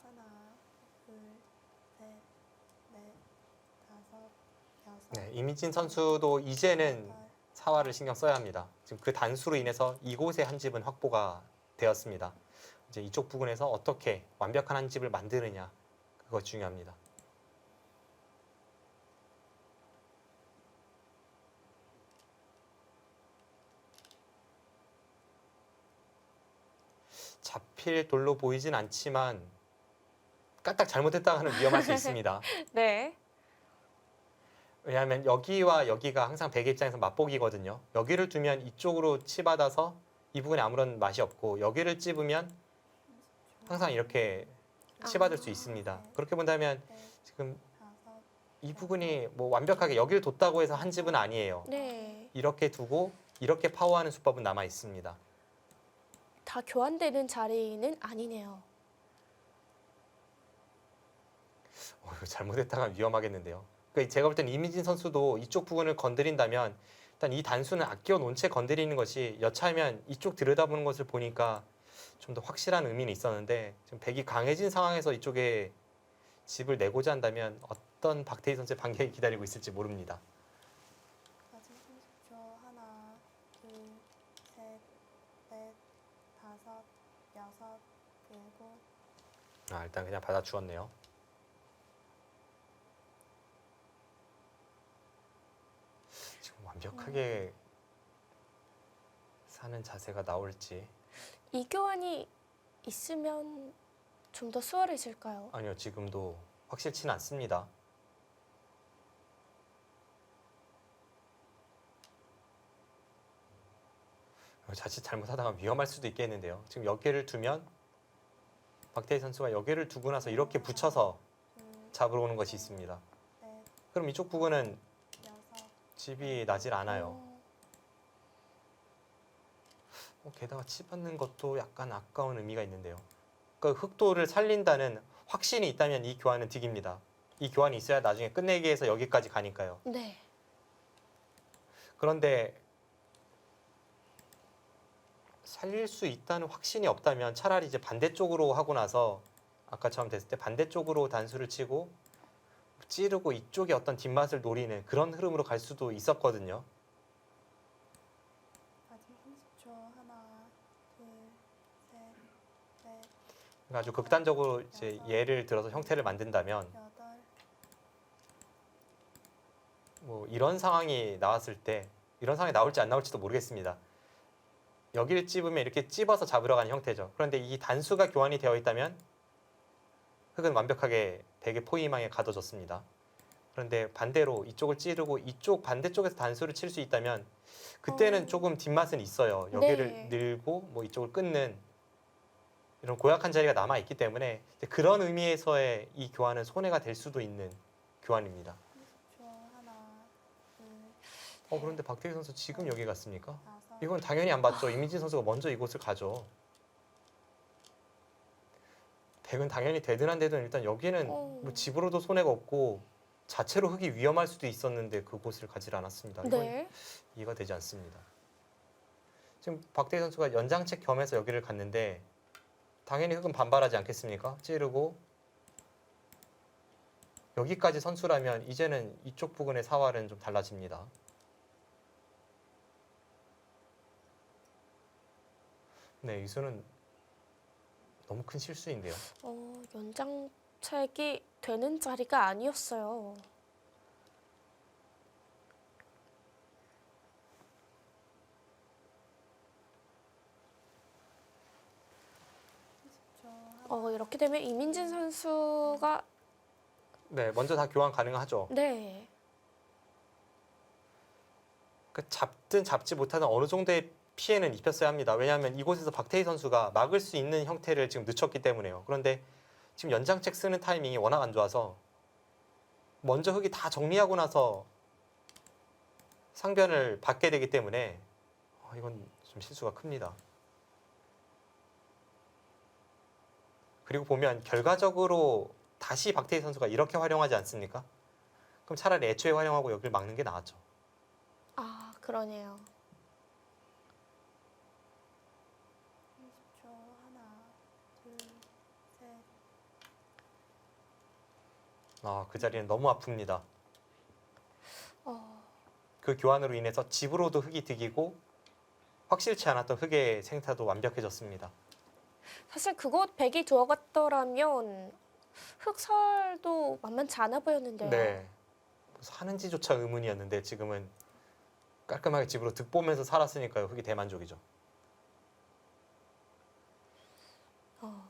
하나, 둘, 셋, 넷, 다섯, 여섯, 네, 이민진 선수도 이제는 여덟, 사활을 신경 써야 합니다. 지금 그 단수로 인해서 이곳의 한 집은 확보가 되었습니다. 이제 이쪽 부분에서 어떻게 완벽한 한 집을 만드느냐, 그거 중요합니다. 잡힐 돌로 보이진 않지만 까딱 잘못했다가는 위험할 수 있습니다. 네. 왜냐하면 여기와 여기가 항상 베개 입장에서 맛보기거든요. 여기를 두면 이쪽으로 치받아서 이 부분에 아무런 맛이 없고, 여기를 찝으면 항상 이렇게 치받을 수 있습니다. 그렇게 본다면 넷, 지금 다섯, 이 부분이 뭐 완벽하게 여기를 뒀다고 해서 한 집은 아니에요. 네. 이렇게 두고 이렇게 파워하는 수법은 남아 있습니다. 다 교환되는 자리는 아니네요. 이거 잘못했다가 위험하겠는데요. 그러니까 제가 볼 때는 이민진 선수도 이쪽 부분을 건드린다면 일단 이 단수는 아껴 놓은 채 건드리는 것이, 여차하면 이쪽 들여다보는 것을 보니까 좀 더 확실한 의미는 있었는데, 지금 백이 강해진 상황에서 이쪽에 집을 내고자 한다면 어떤 박태희 선수의 반격이 기다리고 있을지 모릅니다. 마지막 30초. 하나, 둘, 셋, 넷, 다섯, 여섯, 일곱, 일단 그냥 받아 주었네요. 지금 완벽하게 사는 자세가 나올지. 이 교환이 있으면 좀 더 수월해질까요? 아니요, 지금도 확실치는 않습니다. 자칫 잘못하다가 위험할 수도 있겠는데요. 지금 여기를 두면 박태희 선수가 여기를 두고 나서 이렇게 붙여서 둘, 잡으러 오는 것이 있습니다. 넷, 그럼 이쪽 부분은 여섯, 집이 나질 않아요. 어, 게다가 치받는 것도 약간 아까운 의미가 있는데요. 그러니까 흑도를 살린다는 확신이 있다면 이 교환은 득입니다. 이 교환이 있어야 나중에 끝내기 위해서 여기까지 가니까요. 네. 그런데 살릴 수 있다는 확신이 없다면 차라리 이제 반대쪽으로 하고 나서 아까처럼 됐을 때 반대쪽으로 단수를 치고 찌르고 이쪽에 어떤 뒷맛을 노리는 그런 흐름으로 갈 수도 있었거든요. 마지막 30초. 하나, 둘, 셋, 넷, 그러니까 아주 극단적으로 이제 예를 들어서 형태를 만든다면, 여덟, 뭐 이런 상황이 나왔을 때, 이런 상황이 나올지 안 나올지도 모르겠습니다. 여기를 찝으면 이렇게 찝어서 잡으러 가는 형태죠. 그런데 이 단수가 교환이 되어 있다면 흙은 완벽하게 베개 포위망에 가둬졌습니다. 그런데 반대로 이쪽을 찌르고 이쪽 반대쪽에서 단수를 칠 수 있다면 그때는 조금 뒷맛은 있어요. 여기를 네. 늘고 뭐 이쪽을 끊는 이런 고약한 자리가 남아 있기 때문에 그런 의미에서의 이 교환은 손해가 될 수도 있는 교환입니다. 30초. 하나, 둘, 그런데 박태희 선수 지금 여기 갔습니까? 다섯, 이건 당연히 안 봤죠. 이민진 선수가 먼저 이곳을 가죠. 백은 당연히 되든 안 되든 일단 여기는 뭐 집으로도 손해가 없고 자체로 흙이 위험할 수도 있었는데 그곳을 가지 않았습니다. 이건 네. 이해가 되지 않습니다. 지금 박태희 선수가 연장책 겸해서 여기를 갔는데 당연히 흙은 반발하지 않겠습니까? 찌르고 여기까지 선수라면 이제는 이쪽 부분의 사활은 좀 달라집니다. 네, 이수는 너무 큰 실수인데요. 연장책이 되는 자리가 아니었어요. 이렇게 되면 이민진 선수가 네, 먼저 다 교환 가능하죠. 네. 그 잡든 잡지 못하든 어느 정도의 피해는 입혔어야 합니다. 왜냐하면 이곳에서 박태희 선수가 막을 수 있는 형태를 지금 늦췄기 때문에요. 그런데 지금 연장책 쓰는 타이밍이 워낙 안 좋아서 먼저 흙이 다 정리하고 나서 상변을 받게 되기 때문에 이건 좀 실수가 큽니다. 그리고 보면 결과적으로 다시 박태희 선수가 이렇게 활용하지 않습니까? 그럼 차라리 애초에 활용하고 여기를 막는 게 나았죠. 아, 그러네요. 30초. 하나, 둘, 셋, 그 자리는 너무 아픕니다. 어, 그 교환으로 인해서 집으로도 흙이 득이고 확실치 않았던 흙의 생태도 완벽해졌습니다. 사실 그곳 백이 들어갔더라면 흑설도 만만치 않아 보였는데요. 네. 사는지조차 의문이었는데 지금은 깔끔하게 집으로 득보면서 살았으니까요. 흙이 대만족이죠.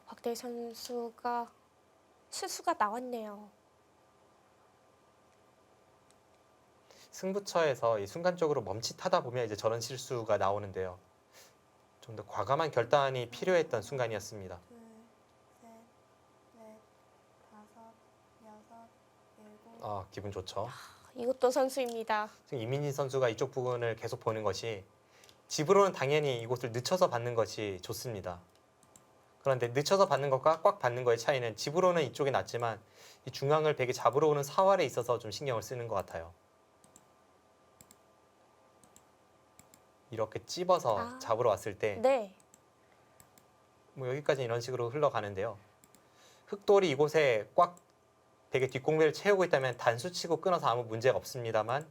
박대희 선수가 실수가 나왔네요. 승부처에서 이 순간적으로 멈칫하다 보면 이제 저런 실수가 나오는데요. 좀 더 과감한 결단이 필요했던 순간이었습니다. 둘, 셋, 넷, 다섯, 여섯, 일곱. 기분 좋죠. 이것도 선수입니다. 지금 이민진 선수가 이쪽 부분을 계속 보는 것이 집으로는 당연히 이곳을 늦춰서 받는 것이 좋습니다. 그런데 늦춰서 받는 것과 꽉 받는 것의 차이는 집으로는 이쪽이 낫지만 이 중앙을 백이 잡으러 오는 사활에 있어서 좀 신경을 쓰는 것 같아요. 이렇게 찝어서 잡으러 왔을 때 네. 뭐 여기까지 이런 식으로 흘러가는데요. 흑돌이 이곳에 꽉 백의 뒷공배를 채우고 있다면 단수치고 끊어서 아무 문제가 없습니다만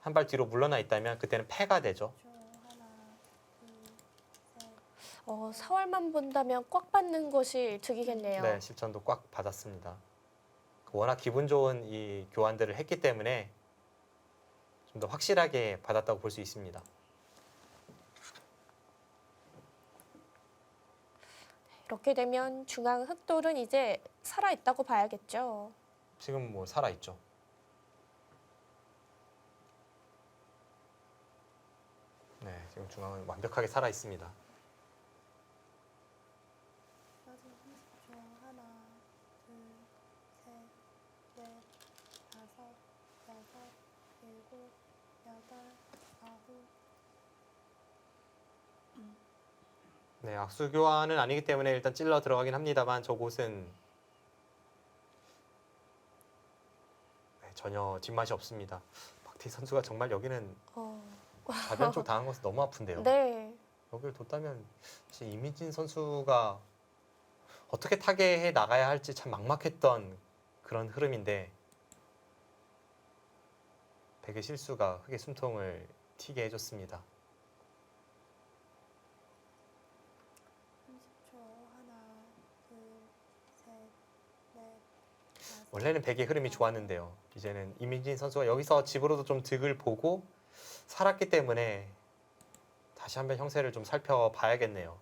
한 발 뒤로 물러나 있다면 그때는 패가 되죠. 초 하나, 둘, 셋. 사월만 본다면 꽉 받는 것이 득이겠네요. 네, 실전도 꽉 받았습니다. 워낙 기분 좋은 이 교환들을 했기 때문에 좀 더 확실하게 받았다고 볼 수 있습니다. 이렇게 되면 중앙 흑돌은 이제 살아있다고 봐야겠죠. 지금 뭐 살아있죠. 네, 지금 중앙은 완벽하게 살아있습니다. 마지막 30초. 하나, 둘, 셋, 넷, 다섯, 여섯, 일곱, 여덟, 아홉. 네, 악수 교환은 아니기 때문에 일단 찔러 들어가긴 합니다만 저곳은 네, 전혀 뒷맛이 없습니다. 박태희 선수가 정말 여기는 좌변 쪽 당한 것은 너무 아픈데요. 네. 여기를 뒀다면 사실 이민진 선수가 어떻게 타개해 나가야 할지 참 막막했던 그런 흐름인데 백의 실수가 흙의 숨통을 튀게 해줬습니다. 30초. 하나, 둘, 셋, 넷, 다섯. 원래는 백의 흐름이 좋았는데요. 이제는 이민진 선수가 여기서 집으로도 좀 득을 보고 살았기 때문에 다시 한번 형세를 좀 살펴봐야겠네요.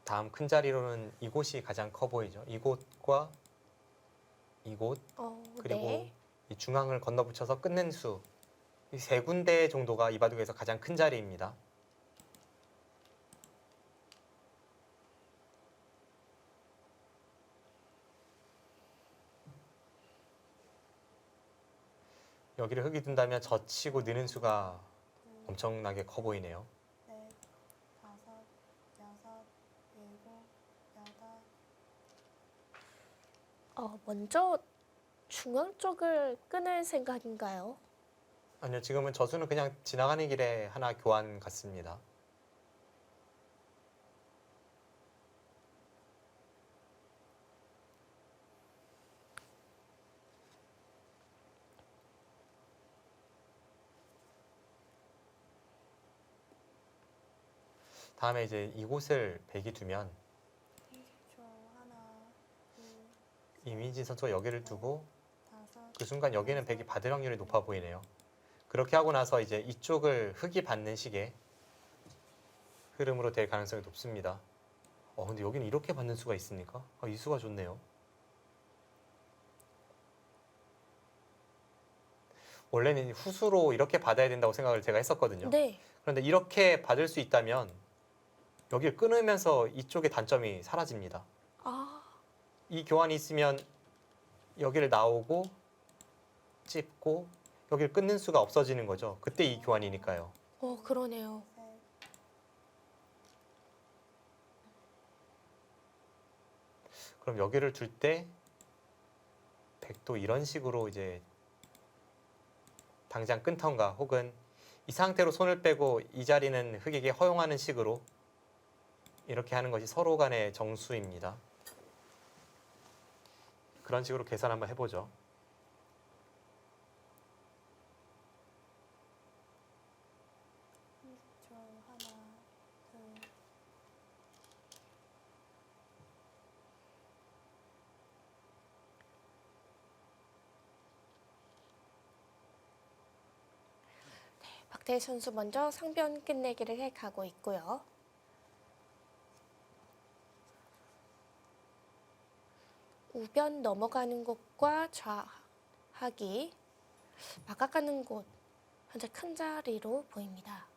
다음 큰 자리로는 이곳이 가장 커 보이죠. 이곳과 이곳 그리고 네. 이 중앙을 건너붙여서 끊는 수. 이 세 군데 정도가 이 바둑에서 가장 큰 자리입니다. 여기를 흙이 둔다면 젖히고 느는 수가 둘, 엄청나게 커 보이네요. 넷, 다섯, 여섯, 일곱, 여덟. 먼저 중앙 쪽을 끊을 생각인가요? 아니요, 지금은 저수는 그냥 지나가는 길에 하나 교환 같습니다. 다음에 이제 이곳을 백이 두면 30초. 하나, 둘, 이민진 선수가 여기를 두고 다섯. 그 순간 여기는 백이 받을 확률이 높아 보이네요. 그렇게 하고 나서 이제 이쪽을 흙이 받는 식의 흐름으로 될 가능성이 높습니다. 근데 여기는 이렇게 받는 수가 있습니까? 이 수가 좋네요. 원래는 후수로 이렇게 받아야 된다고 생각을 제가 했었거든요. 네. 그런데 이렇게 받을 수 있다면 여기를 끊으면서 이쪽의 단점이 사라집니다. 이 교환이 있으면 여기를 나오고 찝고 여기를 끊는 수가 없어지는 거죠. 그때 이 교환이니까요. 그러네요. 셋. 그럼 여기를 둘 때 백도 이런 식으로 이제 당장 끊던가 혹은 이 상태로 손을 빼고 이 자리는 흑에게 허용하는 식으로 이렇게 하는 것이 서로 간의 정수입니다. 그런 식으로 계산 한번 해보죠. 초 하나, 둘, 박태희 선수 먼저 상변 끝내기를 해 가고 있고요. 우변 넘어가는 곳과 좌하기 막아가는 곳 현재 큰 자리로 보입니다.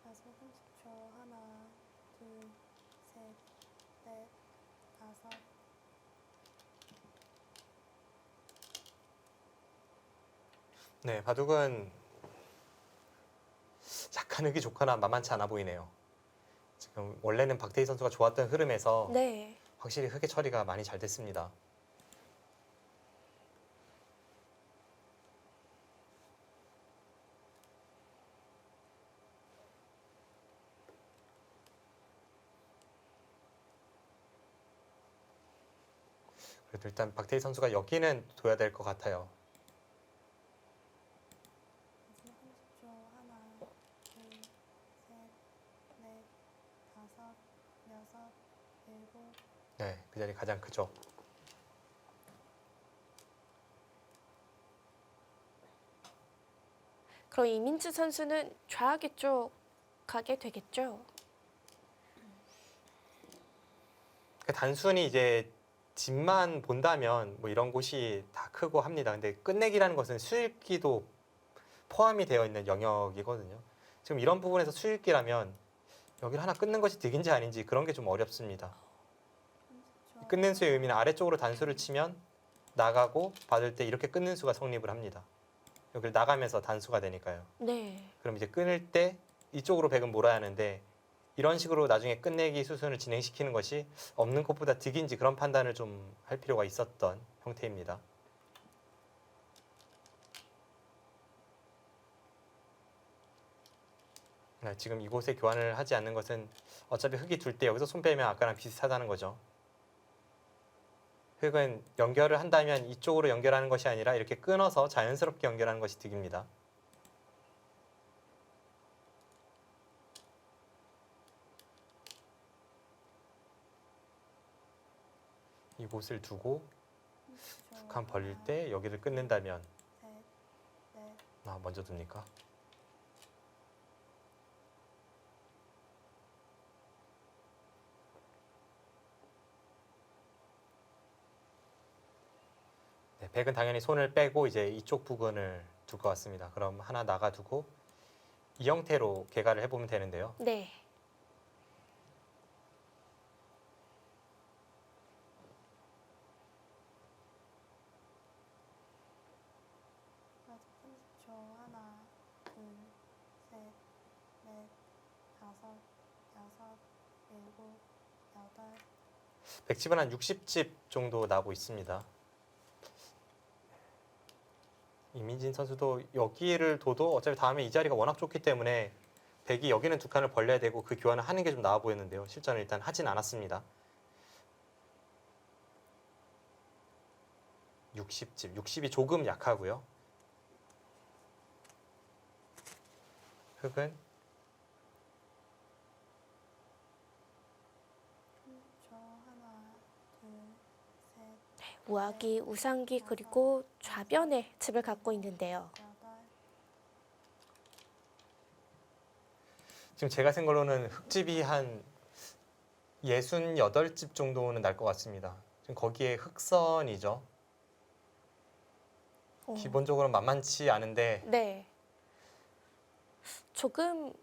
마지막 30초 하나, 둘, 셋, 넷, 다섯, 네, 바둑은 약간 흙이 좋거나 만만치 않아 보이네요. 지금 원래는 박태희 선수가 좋았던 흐름에서 네. 확실히 흙의 처리가 많이 잘 됐습니다. 그래도 일단 박태희 선수가 여기는 둬야 될 것 같아요. 마지막 30초 하나, 둘, 셋, 넷, 다섯, 여섯, 일곱, 네, 그 자리 가장 크죠. 그럼 이민지 선수는 좌하기 쪽 가게 되겠죠? 단순히 이제 집만 본다면 뭐 이런 곳이 다 크고 합니다. 근데 끝내기라는 것은 수읽기도 포함이 되어 있는 영역이거든요. 지금 이런 부분에서 수읽기라면 여기를 하나 끊는 것이 득인지 아닌지 그런 게 좀 어렵습니다. 30초 끊는 수의 의미는 아래쪽으로 단수를 치면 나가고 받을 때 이렇게 끊는 수가 성립을 합니다. 여기를 나가면서 단수가 되니까요. 네. 그럼 이제 끊을 때 이쪽으로 백은 몰아야 하는데 이런 식으로 나중에 끝내기 수순을 진행시키는 것이 없는 것보다 득인지 그런 판단을 좀 할 필요가 있었던 형태입니다. 네, 지금 이곳에 교환을 하지 않는 것은 어차피 흙이 둘 때 여기서 손 빼면 아까랑 비슷하다는 거죠. 흙은 연결을 한다면 이쪽으로 연결하는 것이 아니라 이렇게 끊어서 자연스럽게 연결하는 것이 득입니다. 이곳을 두고 30초 두 칸 벌릴 하나, 때 여기를 끊는다면 셋, 넷, 먼저 둡니까? 네, 백은 당연히 손을 빼고 이제 이쪽 부분을 둘 것 같습니다. 그럼 하나 나가두고 이 형태로 개가를 해보면 되는데요. 네. 마지막 30초 하나, 둘, 셋, 넷, 다섯, 여섯, 일곱, 여덟, 백집은 한 60집 정도 나고 있습니다. 이민진 선수도 여기를 둬도 어차피 다음에 이 자리가 워낙 좁기 때문에 백이 여기는 두 칸을 벌려야 되고 그 교환을 하는 게 좀 나아 보였는데요. 실전을 일단 하진 않았습니다. 60집, 60이 조금 약하고요. 흙은 30초 하나, 둘, 셋, 우하기, 우상기 그리고 좌변에 집을 갖고 있는데요. 여덟, 지금 제가 센 걸로는 흙집이 한 68집 정도는 날 것 같습니다. 지금 거기에 흙선이죠. 어. 기본적으로 만만치 않은데 네. 조금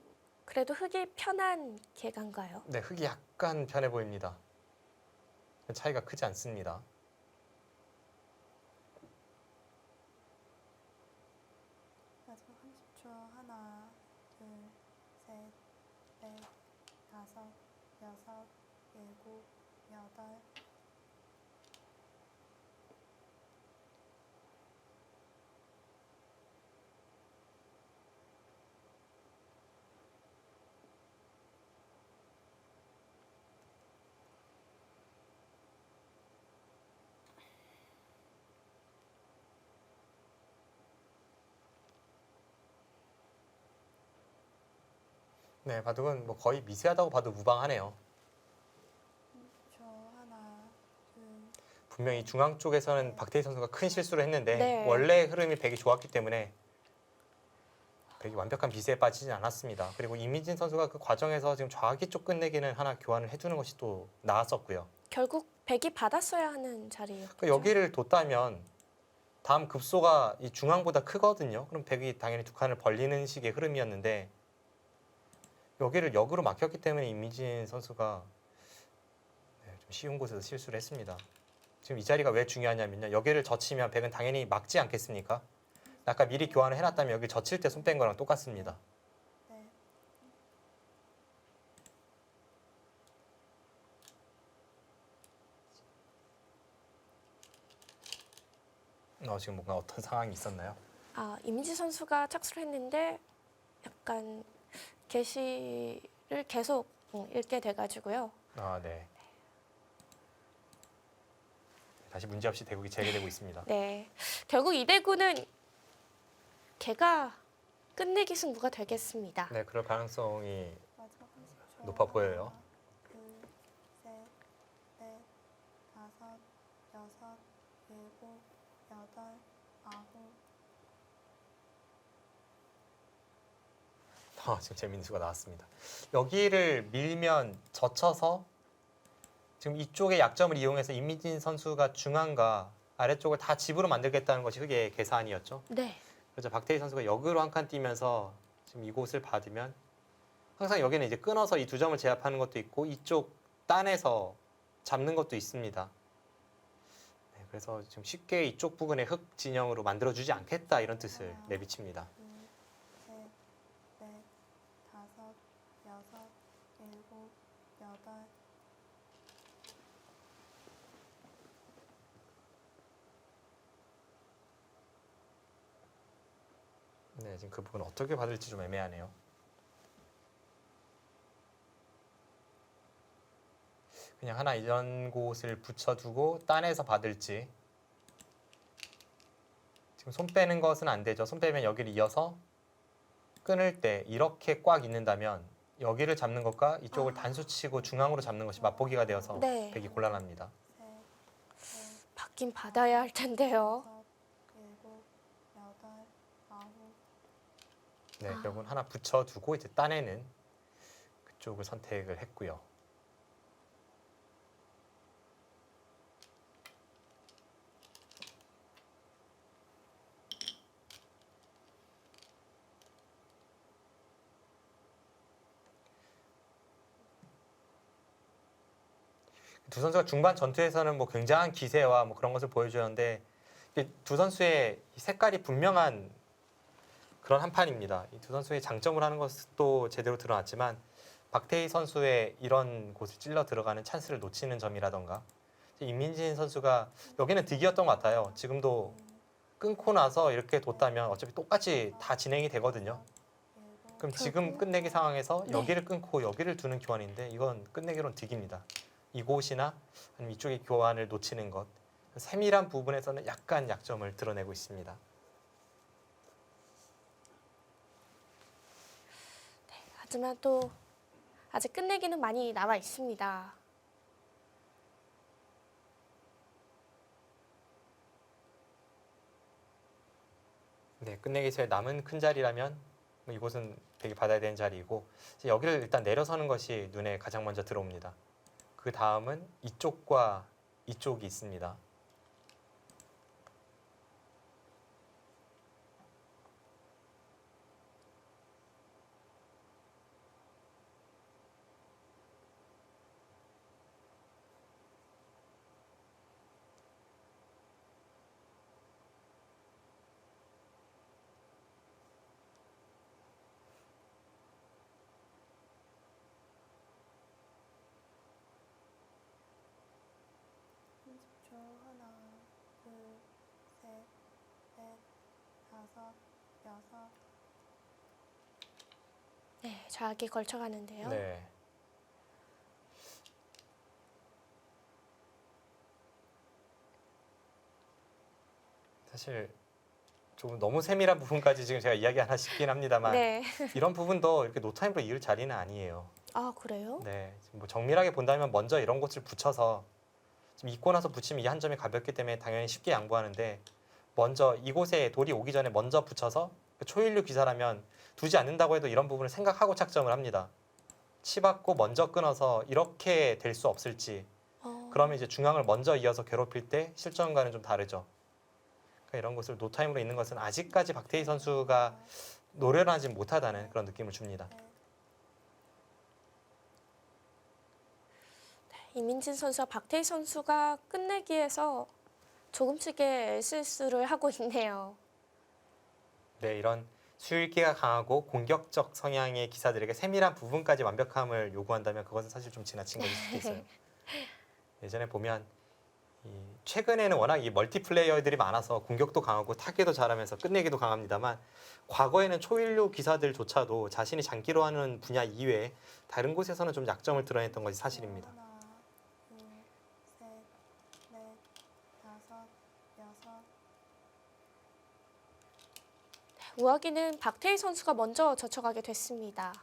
그래도 흙이 편한 개가인가요? 네, 흙이 약간 편해 보입니다. 차이가 크지 않습니다. 마지막 30초 하나, 둘, 셋, 넷, 다섯, 여섯, 일곱, 여덟, 네, 바둑은 뭐 거의 미세하다고 봐도 무방하네요. 30초. 하나, 둘, 분명히 중앙 쪽에서는 박태희 선수가 큰 실수를 했는데 네. 원래 흐름이 백이 좋았기 때문에 백이 완벽한 비세에 빠지진 않았습니다. 그리고 이민진 선수가 그 과정에서 지금 좌기 쪽 끝내기는 하나 교환을 해두는 것이 또 나았었고요. 결국 백이 받았어야 하는 자리였죠. 그 여기를 뒀다면 다음 급소가 이 중앙보다 크거든요. 그럼 백이 당연히 두 칸을 벌리는 식의 흐름이었는데 여기를 역으로 막혔기 때문에 이민진 선수가 좀 쉬운 곳에서 실수를 했습니다. 지금 이 자리가 왜 중요하냐면요. 여기를 젖히면 백은 당연히 막지 않겠습니까? 아까 미리 교환을 해놨다면 여기 젖힐 때 손 뺀 거랑 똑같습니다. 넷, 지금 뭔가 어떤 상황이 있었나요? 아, 이민지 선수가 착수를 했는데 약간 게시를 계속 읽게 돼가지고요. 아, 네. 다시 문제없이 대국이 재개되고 있습니다. 네, 결국 이 대구는 개가 끝내기 승부가 되겠습니다. 네, 그럴 가능성이 마지막 30초. 높아 보여요. 하나, 둘, 셋, 넷, 다섯, 여섯, 일곱, 여덟, 아홉. 지금 재밌는 수가 나왔습니다. 여기를 밀면 젖혀서 지금 이쪽의 약점을 이용해서 임민진 선수가 중앙과 아래쪽을 다 집으로 만들겠다는 것이 흑의 계산이었죠. 네, 그래서 박태희 선수가 역으로 한 칸 뛰면서 지금 이곳을 받으면 항상 여기는 이제 끊어서 이 두 점을 제압하는 것도 있고 이쪽 딴에서 잡는 것도 있습니다. 네, 그래서 지금 쉽게 이쪽 부분에 흑 진영으로 만들어주지 않겠다 이런 뜻을 내비칩니다. 둘, 셋, 넷, 다섯, 여섯, 일곱, 여덟. 네, 지금 그 부분 어떻게 받을지 좀 애매하네요. 그냥 하나 이런 곳을 붙여두고 딴에서 받을지. 지금 손 빼는 것은 안 되죠. 손 빼면 여기를 이어서 끊을 때 이렇게 꽉 있는다면 여기를 잡는 것과 이쪽을 단수 치고 중앙으로 잡는 것이 맛보기가 되어서 네. 백이 곤란합니다. 셋, 넷, 받긴 받아야 할 텐데요. 다섯, 일곱, 여덟, 아홉. 네, 결국은 하나 붙여두고 이제 딴에는 그쪽을 선택을 했고요. 두 선수가 중반 전투에서는 뭐 굉장한 기세와 뭐 그런 것을 보여주었는데 두 선수의 색깔이 분명한 그런 한 판입니다. 이 두 선수의 장점을 하는 것도 제대로 드러났지만 박태희 선수의 이런 곳을 찔러 들어가는 찬스를 놓치는 점이라던가 임민진 선수가 여기는 득이었던 것 같아요. 지금도 끊고 나서 이렇게 뒀다면 어차피 똑같이 다 진행이 되거든요. 그럼 지금 끝내기 상황에서 네. 여기를 끊고 여기를 두는 교환인데 이건 끝내기로는 득입니다. 이곳이나 아니면 이쪽의 교환을 놓치는 것 세밀한 부분에서는 약간 약점을 드러내고 있습니다. 하지만 또 아직 끝내기는 많이 남아 있습니다. 네, 끝내기에 남은 큰 자리라면 뭐 이곳은 백이 받아야 되는 자리이고 이제 여기를 일단 내려서는 것이 눈에 가장 먼저 들어옵니다. 그 다음은 이쪽과 이쪽이 있습니다. 하나, 둘, 셋, 넷, 다섯, 여섯. 네, 좌악이 걸쳐가는데요. 네. 사실 좀 너무 세밀한 부분까지 지금 제가 이야기 하나 싶긴 합니다만 네. 이런 부분도 이렇게 노타임으로 이을 자리는 아니에요. 아, 그래요? 네, 뭐 정밀하게 본다면 먼저 이런 곳을 붙여서 지금 입고 나서 붙이면 이 한 점이 가볍기 때문에 당연히 쉽게 양보하는데 먼저 이곳에 돌이 오기 전에 먼저 붙여서 초일류 기사라면 두지 않는다고 해도 이런 부분을 생각하고 착점을 합니다. 치받고 먼저 끊어서 이렇게 될 수 없을지 그러면 이제 중앙을 먼저 이어서 괴롭힐 때 실전과는 좀 다르죠. 그러니까 이런 것을 노타임으로 있는 것은 아직까지 박태희 선수가 노련하지 못하다는 그런 느낌을 줍니다. 이민진 선수와 박태희 선수가 끝내기에서 조금씩의 실수를 하고 있네요. 네, 이런 수일기가 강하고 공격적 성향의 기사들에게 세밀한 부분까지 완벽함을 요구한다면 그것은 사실 좀 지나친 것일 수도 있어요. 예전에 보면 최근에는 워낙 이 멀티플레이어들이 많아서 공격도 강하고 타격도 잘하면서 끝내기도 강합니다만 과거에는 초일류 기사들조차도 자신이 장기로 하는 분야 이외에 다른 곳에서는 좀 약점을 드러냈던 것이 사실입니다. 하나, 둘, 셋, 넷, 다섯, 여섯. 우아기는 박태희 선수가 먼저 젖혀가게 됐습니다.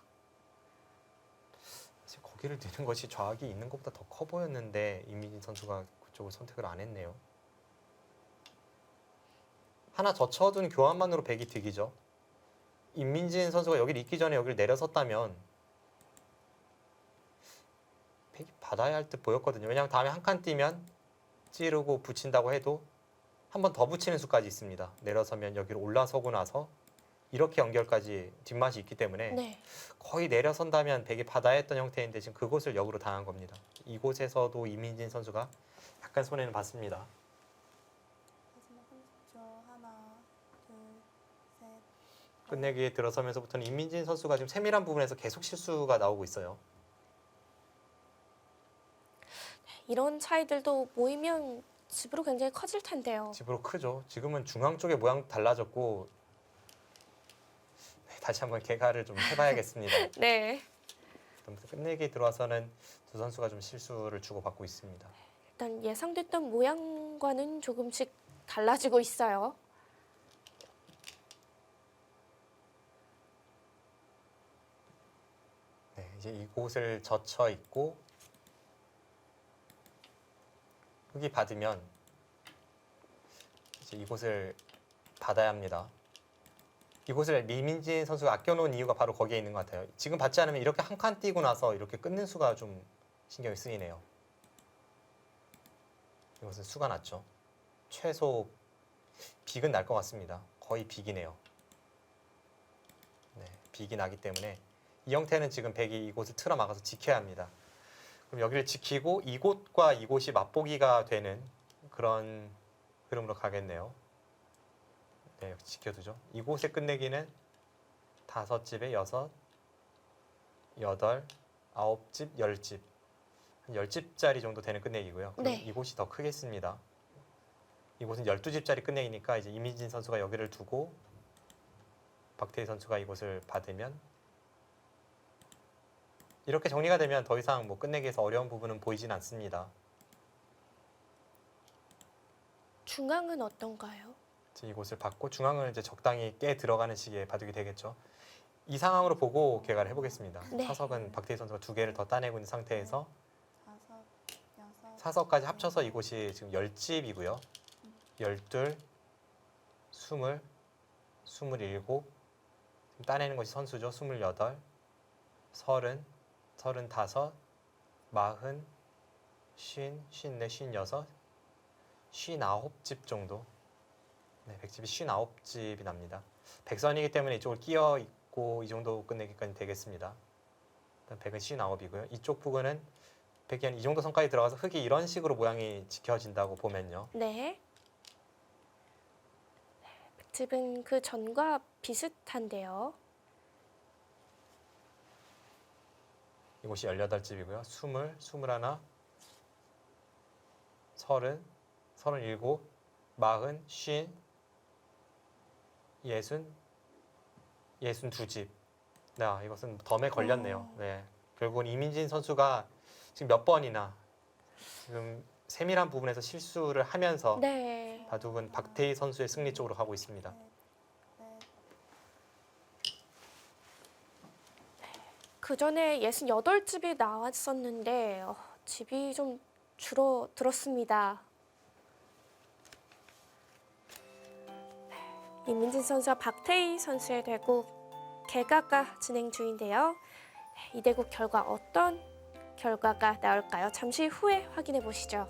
사실 거기를 드는 것이 좌악이 있는 것보다 더 커 보였는데 이민진 선수가 그쪽을 선택을 안 했네요. 하나 젖혀둔 교환만으로 백이 득이죠. 임민진 선수가 여기를 있기 전에 여기를 내려섰다면 백이 받아야 할 듯 보였거든요. 왜냐하면 다음에 한 칸 뛰면 찌르고 붙인다고 해도 한 번 더 붙이는 수까지 있습니다. 내려서면 여기로 올라서고 나서 이렇게 연결까지 뒷맛이 있기 때문에 네. 거의 내려선다면 백이 받아야 했던 형태인데 지금 그곳을 역으로 당한 겁니다. 이곳에서도 이민진 선수가 약간 손해는 봤습니다. 마지막 30초. 하나, 둘, 셋. 끝내기에 들어서면서부터는 이민진 선수가 지금 세밀한 부분에서 계속 실수가 나오고 있어요. 이런 차이들도 모이면 집으로 굉장히 커질 텐데요. 집으로 크죠. 지금은 중앙 쪽의 모양 달라졌고 네, 다시 한번 개가를 좀 해봐야겠습니다. 네. 끝내기에 들어와서는 두 선수가 좀 실수를 주고받고 있습니다. 일단 예상됐던 모양과는 조금씩 달라지고 있어요. 네, 이제 이곳을 젖혀 있고 흙이 받으면 이제 이곳을 받아야 합니다. 이곳을 미민진 선수가 아껴놓은 이유가 바로 거기에 있는 것 같아요. 지금 받지 않으면 이렇게 한 칸 뛰고 나서 이렇게 끊는 수가 좀 신경이 쓰이네요. 이것은 수가 났죠. 최소 빅은 날 것 같습니다. 거의 빅이네요. 네, 빅이 나기 때문에 이 형태는 지금 백이 이곳을 틀어 막아서 지켜야 합니다. 그럼 여기를 지키고 이곳과 이곳이 맞보기가 되는 그런 흐름으로 가겠네요. 네, 여기 지켜두죠. 이곳의 끝내기는 5집에 6, 8, 9집, 10집. 한 10집짜리 정도 되는 끝내기고요. 그럼 네. 이곳이 더 크겠습니다. 이곳은 12집짜리 끝내기니까 이제 이민진 선수가 여기를 두고 박태희 선수가 이곳을 받으면 이렇게 정리가 되면 더 이상 뭐 끝내기에서 어려운 부분은 보이진 않습니다. 중앙은 어떤가요? 이제 이곳을 받고 중앙을 이제 적당히 깨 들어가는 식의 바둑이 되겠죠. 이 상황으로 보고 개가를 해보겠습니다. 네. 사석은 박태희 선수가 2개를 더 따내고 있는 상태에서 다섯, 여섯. 사석까지 합쳐서 이곳이 지금 10집이고요. 12, 20, 27 따내는 것이 선수죠. 28, 30, 35, 40, 50, 54, 56, 59집 정도. 네, 100집이 59집이 납니다. 백선이기 때문에 이쪽을 끼어 있고 이 정도 끝내기까지 되겠습니다. 일단 100은 59이고요. 이쪽 부분은 100이 한 이 정도 선까지 들어가서 흙이 이런 식으로 모양이 지켜진다고 보면요. 네. 백집은 그 전과 비슷한데요. 이곳이 18집이고요. 20, 21, 30, 37, 40, 50, 60, 62집. 네, 이것은 덤에 걸렸네요. 네, 결국은 이민진 선수가 지금 몇 번이나 지금 세밀한 부분에서 실수를 하면서 네. 바둑은 박태희 선수의 승리 쪽으로 가고 있습니다. 그 전에 68집이 나왔었는데 집이 좀 줄어들었습니다. 이민진 선수와 박태희 선수의 대국 개가가 진행 중인데요. 이 대국 결과 어떤 결과가 나올까요? 잠시 후에 확인해 보시죠.